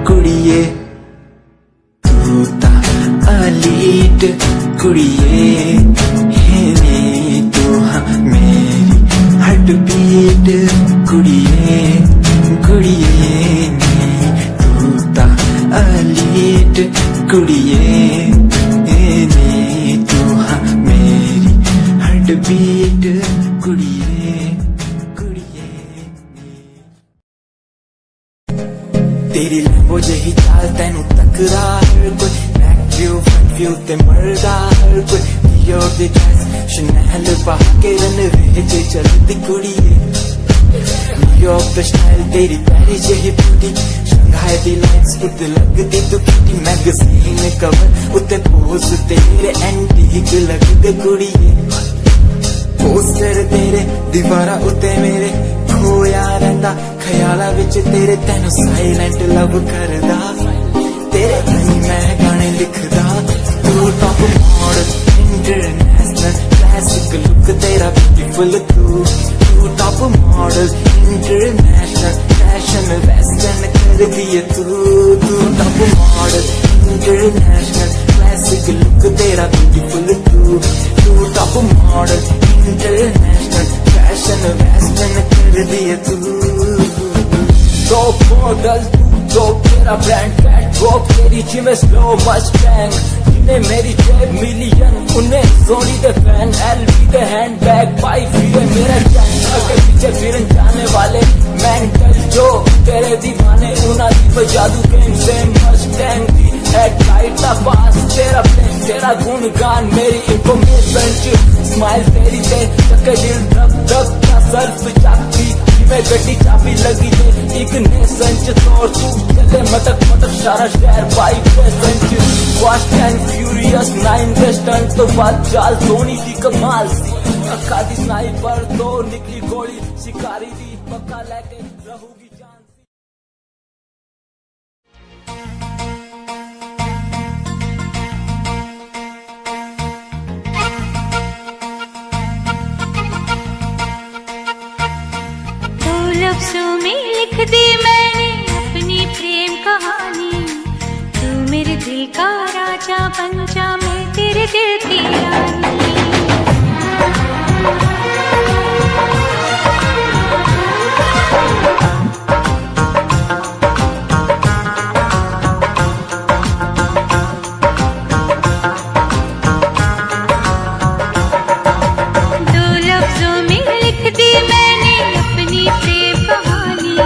कुड़िए तू ता अलीट कुड़िए है नी तू हाँ मेरी हार्ट बीट कुड़िए कुड़िए नी तू ता अलीट कुड़िए नी तू हाँ मेरी beat कुड़िए कुड़िए तेरी लंबो जही चाल तेनू तकदा हर कोई बैक व्यू फ्रंट व्यू ते मरदा हर कोई Yo the dress Chanel पा के रनवे च चलदी कुड़िए न्यूयॉर्क दा स्टाइल तेरी पैरी जही ब्यूटी शंघाई दी लाइट्स उत्ते लगदी तू किटी मैगजीन कवर उत्ते पोज तेरे एंटीक लगदे कुड़िए पोस्टर तेरे दीवारा उत्ते मेरे खोया रहिंदा ख्याला विच तेरे तैनू साइलेंट लव करदा तेरे लिए मैं गाने लिखदा तू top model international classic look तेरा ब्यूटीफुल तू top model international fashion western कर दिए तू top model international classic look तेरा ब्यूटीफुल तू top model international fashion western कर दिए तू दो मॉडल तो तेरा ब्रांड कैट वॉक तेरी जिम स्लो मस्टैंग जिन्हें मेरी जेब मिलियन उन्हें सोनी दे फैन एलवी दे हैंडबैग बाई फिर मेरा गैंग के पीछे फिरन जाने वाले मेंटल जो तेरे दीवाने उना दी जादू गेम सेम मस्टैंग दी हेडलाइट दा पास तेरा प्लेन तेरा गुणगान मेरी इंफॉर्मेशन स्माइल तेरी ते चक्के दिल धक धक का सर्फ चाबी मैं गड्डी चाबी लगी है एक ने संच तौर तू चले मटक मटक सारा शहर बाइक पे संच फास्ट एंड फ्यूरियस 9 वेस्टर्न तो बात चाल धोनी की कमाल सी अक्का दी स्नाइपर तो निकली गोली शिकारी दी पक्का लेके रहूगी जान लफ्जों में लिख दी मैंने अपनी प्रेम कहानी तू मेरे दिल का राजा बन जा मैं तेरे दिल की रानी दो लफ्जों में लिख दी मैंने अपनी प्रेम कहानी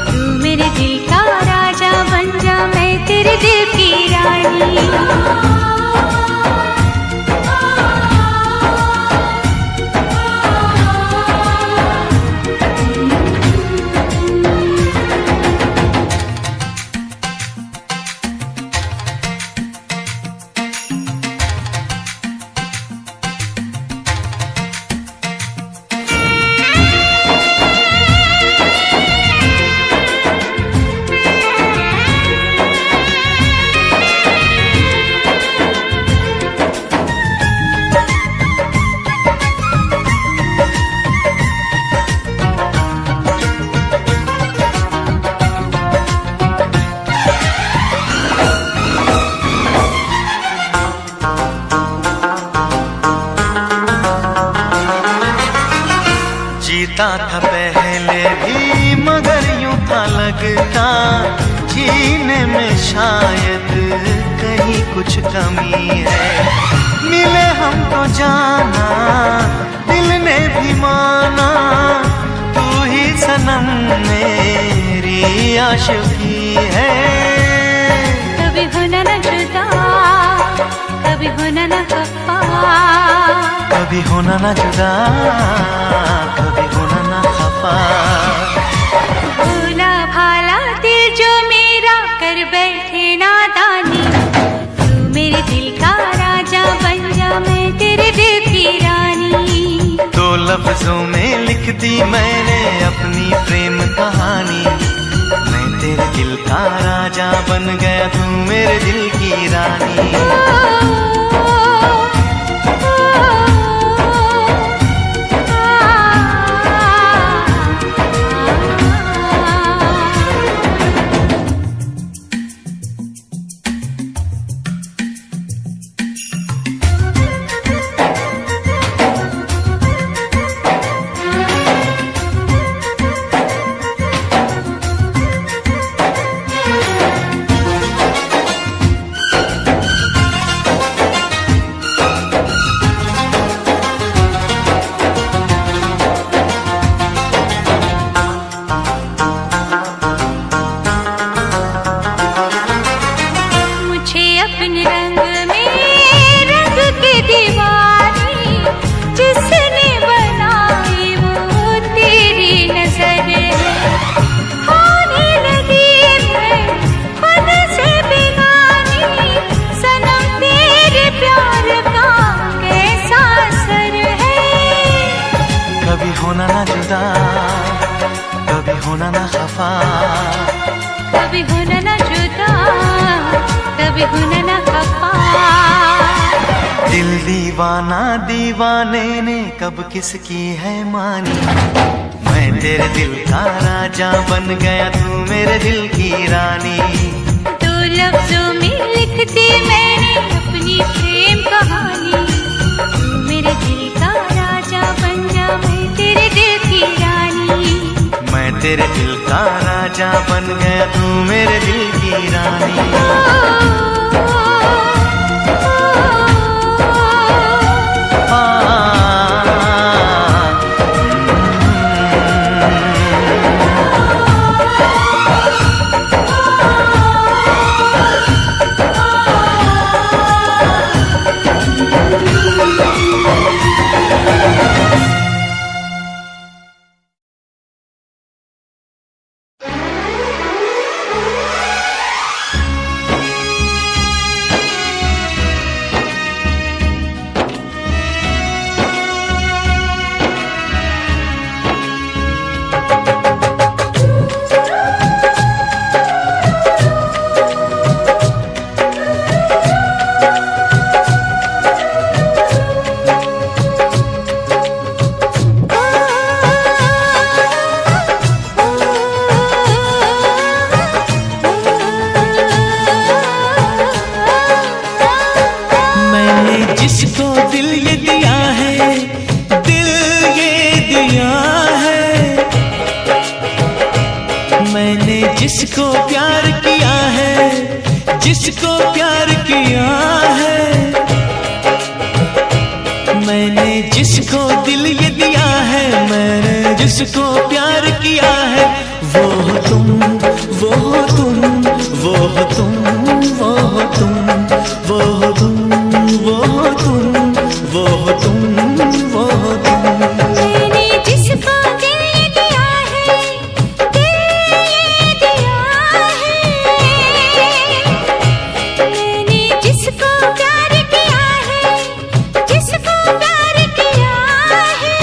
तू मेरे दिल का राजा बन जा मैं तेरे दिल की रानी जीता था पहले भी मगर यूं था लगता जीने में शायद कहीं कुछ कमी है मिले हमको जाना दिल ने भी माना तू ही सनम मेरी आशिकी है कभी होना न जुदा कभी होना न खफा कभी होना ना जुदा कभी होना ना खफा भोला भाला दिल जो मेरा कर बैठे नादानी तू मेरे दिल का राजा बन जा मैं तेरे दिल की रानी दो लफ्जों में लिख दी मैंने अपनी प्रेम कहानी मैं तेरे दिल का राजा बन गया तू मेरे दिल की रानी ना जुदा, कभी होना ना खफा, कभी होना ना जुदा, कभी होना ना खफा। दिल दीवाना दीवाने ने कब किसकी है मानी, मैं तेरे दिल का राजा बन गया, तू मेरे दिल की रानी। दो लफ्जों में लिखती मैंने अपनी प्रेम कहानी, तू मेरे दिल का राजा बन जा, मैं तेरे दिल की रानी। मैं तेरे दिल का राजा बन गया, तू मेरे दिल की रानी। जिसको दिल ये दिया है, दिल ये दिया है, मैंने जिसको प्यार किया है, जिसको प्यार किया है, मैंने जिसको दिल ये दिया है, मैंने जिसको प्यार किया है, वो हो तुम, वो हो तुम, वो हो तुम, वो हो तुम, वो हो तुम, वो हो तुम, वो हो तुम, वो हो तुम। मैंने जिसको दिल ये दिया है, दिल ये दिया है, मैंने जिसको प्यार किया है, जिसको प्यार किया है,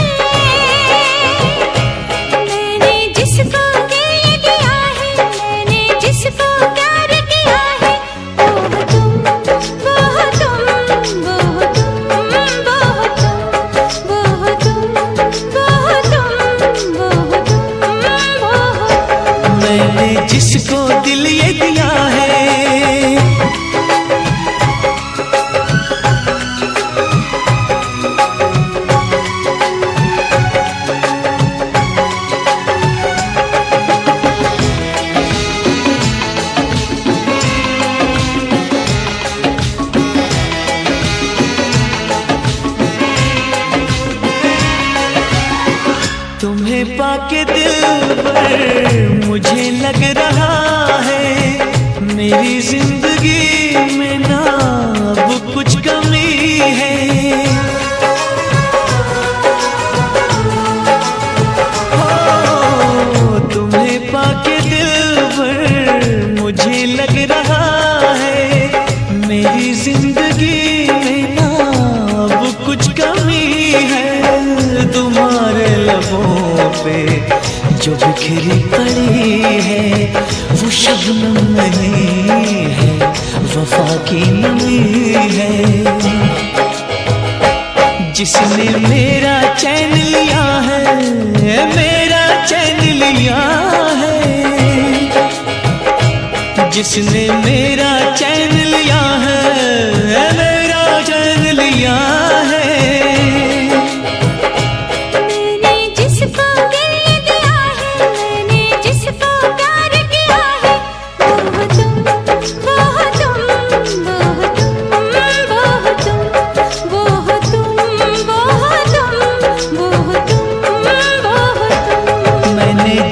मैंने जिसको दिल ये दिया है, मैंने जिसको प्यार किया है, वो तुम, वो तुम, वो मैंने जिसको दिल ये दिया है। तुम्हें पाके दिल पर मुझे लग रहा है, मेरी जिंदगी में ना अब कुछ कमी है। हो तुम्हें पाके दिल पर मुझे लग रहा है, मेरी जिंदगी में ना अब कुछ कमी है। तुम्हारे लबों पे जो बिखरी पड़ी है, वो शबनम नहीं है, वफा की नमी है। जिसने मेरा चैन लिया है, मेरा चैन लिया है, जिसने मेरा चैन लिया है, मेरा चैन लिया है।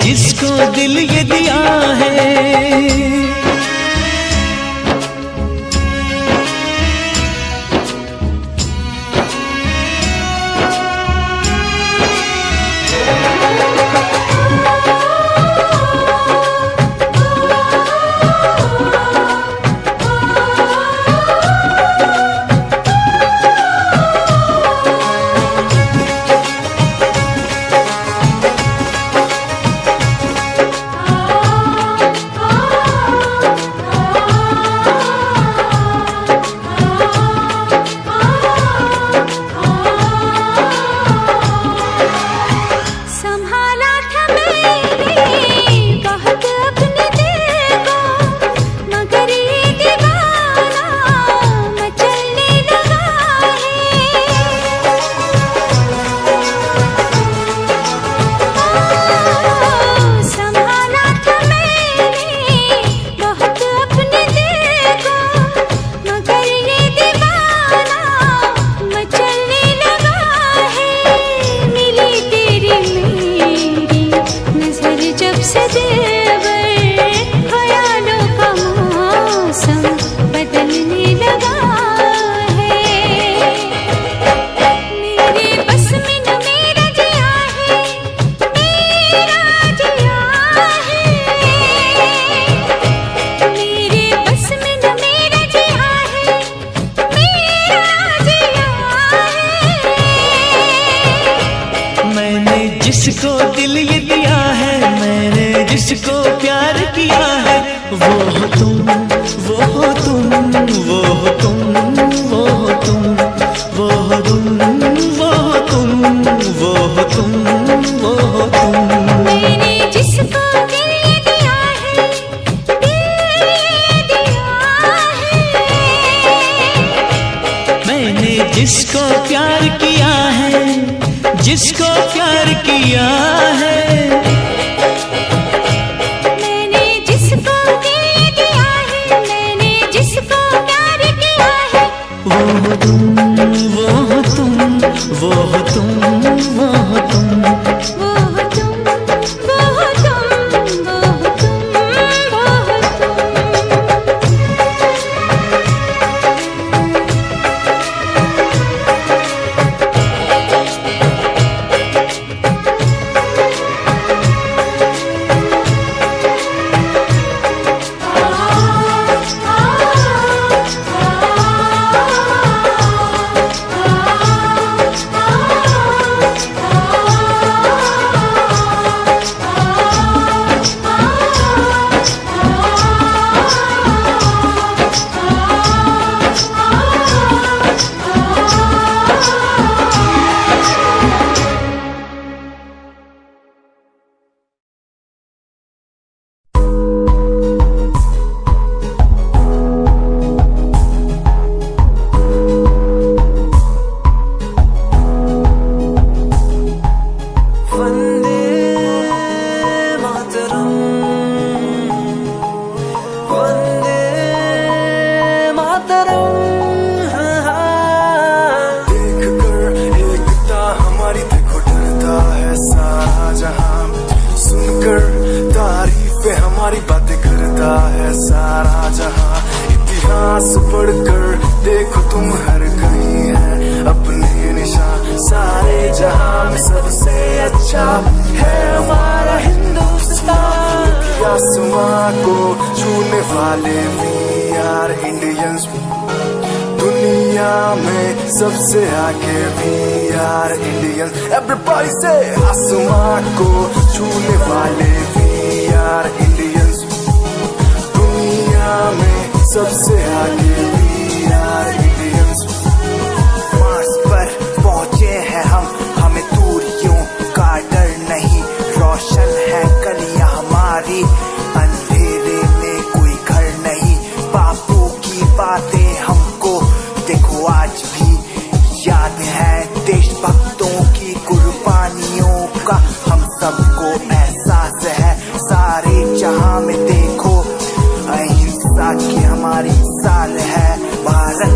जिसको दिल ये दिया है। जिसको दिल ये दिया है मैंने, जिसको प्यार किया है, वो हो तुम, वो हो तुम, वो हो तुम, वो हो तुम, वो हो तुम, वो हो तुम, वो हो तुम, वो हो तुम। मैंने जिसको दिल ये दिया है, दिल ये दिया है। मैंने जिसको प्यार किया है, जिसको प्यार किया है, मैंने जिसको दिल ये दिया है, मैंने जिसको प्यार किया है। वो हो तुम, वो हो तुम, वो हो तुम, वो हो तुम। वो हो तुम, वो हो तुम, वो हो तुम, वो हो तुम। हमारी बातें करता है सारा जहां। इतिहास पढ़कर देखो तुम हर कहीं है अपने निशान। सारे जहां में सबसे अच्छा है हमारा हिंदुस्तान। आसमां को छूने वाले वी आर इंडियंस। दुनिया में सबसे आगे वी आर इंडियंस। एवरीबॉडी से आसमां को छूने वाले वी आर इंडियंस। दुनिया में सबसे आगे वी आर इंडियंस। मार्स पर पहुंचे हैं हम, हमें दूरियों का डर नहीं। रोशन है गलियां हमारी, अंधेरे में कोई घर नहीं। बापू की बातें हमको देखो आज भी याद है। देशभक्तों की कुर्बानियों का हम सबको एहसास है। सारे जहां में देखो अहिंसा की हमारी साल है। भारत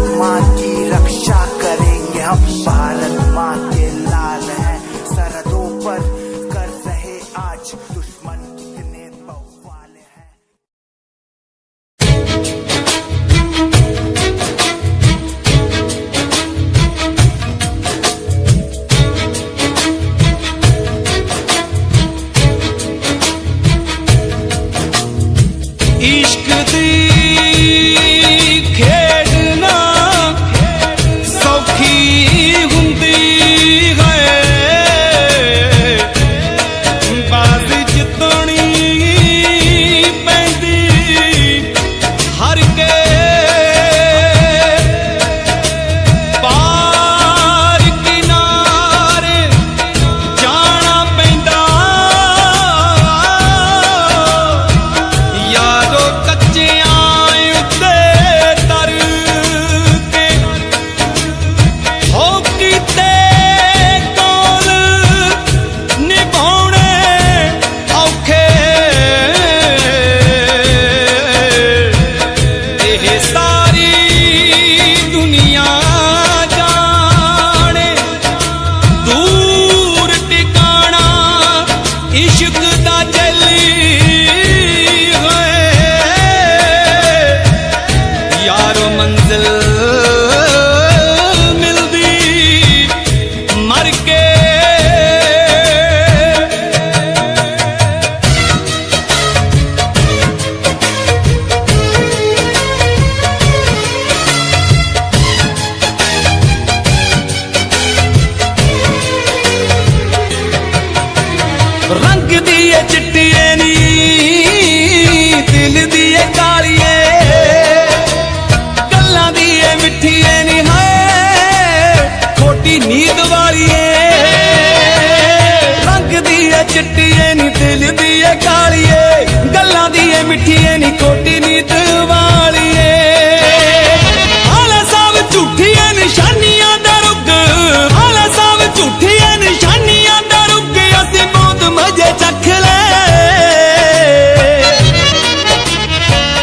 चिट्टीए नी दिल दिए कालिए गल्लां दिए मिठिए नी खोटी नीत वालिए आला साब झूठिए निशानियां दा रुग आला साब झूठिए निशानियां दा रुग असीं बहुत मजे चख ले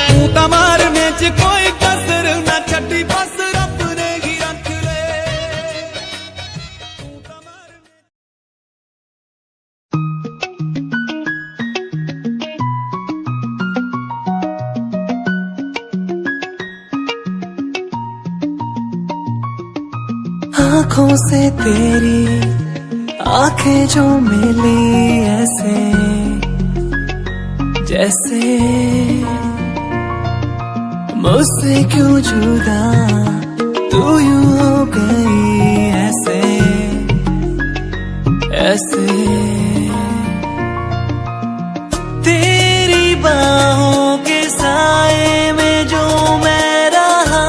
तू तां मारने च कोई कसर ना छड्डी बस रब ने ही रख ले तू तां मारने आँखों से तेरी आंखें जो मिली ऐसे जैसे मुझसे क्यों जुदा तू यूं हो गई ऐसे ऐसे तेरी बाहों के साए में जो मैं रहा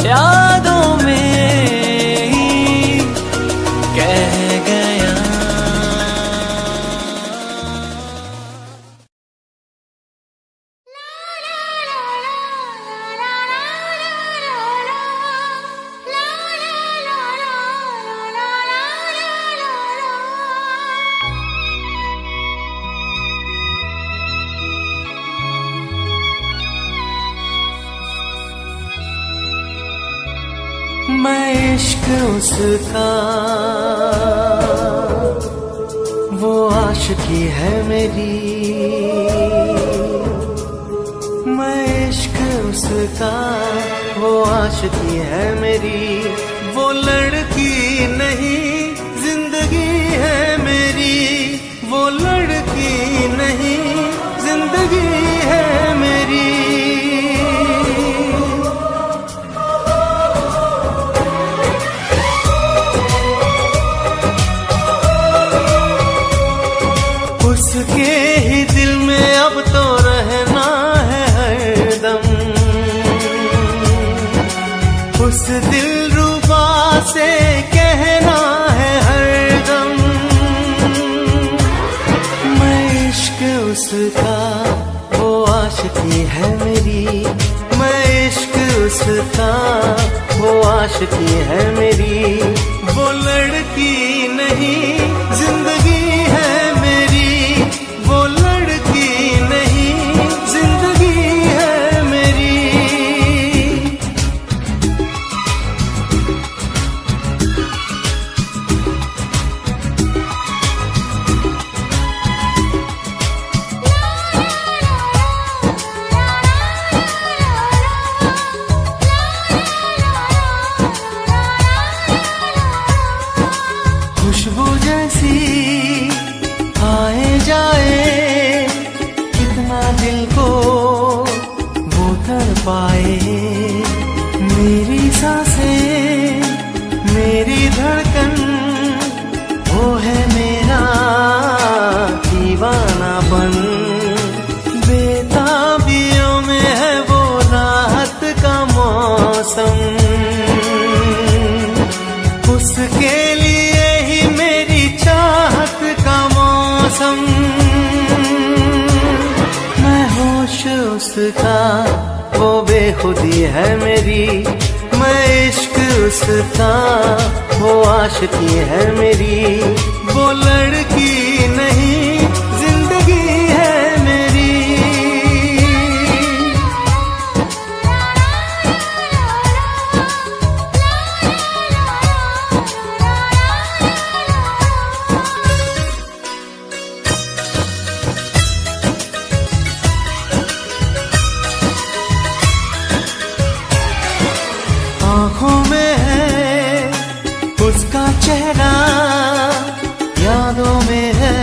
यादों में ही कह गया मैं इश्क उसका वो आशिकी है मेरी मैं इश्क उसका वो आशिकी है मेरी वो लड़की नहीं जिंदगी है मेरी वो लड़की नहीं जिंदगी है मेरी उसके ही दिल में अब तो रहना है हरदम उस दिलरुबा से कहना है हरदम मैं इश्क उसका वो आशिकी है मेरी मैं इश्क उसका वो आशिकी है मेरी वो लड़की नहीं जिंदगी है मेरी वो लड़की नहीं जिंदगी है मेरी खुशबू जैसी आए जाए कितना दिल को वो तड़पाए मेरी सांसें मेरी धड़कन वो है मेरा दीवानापन बेताबियों में है वो राहत का मौसम उसके लिए ही मेरी चाहत का मौसम मैं होश उसका वो बेखुदी है मेरी मैं इश्क उसका वो आशिकी है मेरी वो लड़की नहीं जिंदगी है मेरी आँखों में है उसका चेहरा यादों में है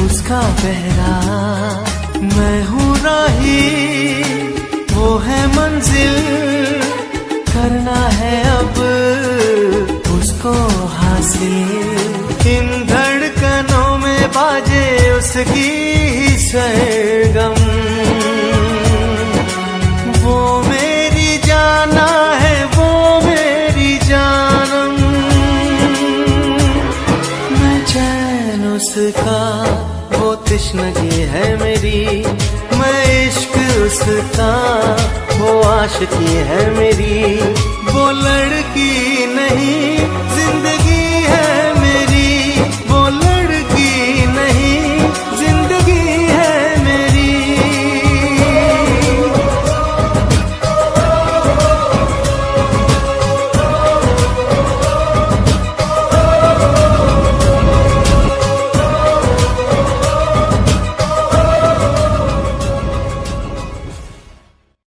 उसका पहरा मैं हूँ राही वो है मंजिल करना है अब उसको हासिल इन धड़कनों में बाजे उसकी ही सरगम वो मेरी जाना है वो मेरी जान है मेरी, मैं इश्क उसका, वो आशिकी है मेरी। वो लड़की नहीं जिंदगी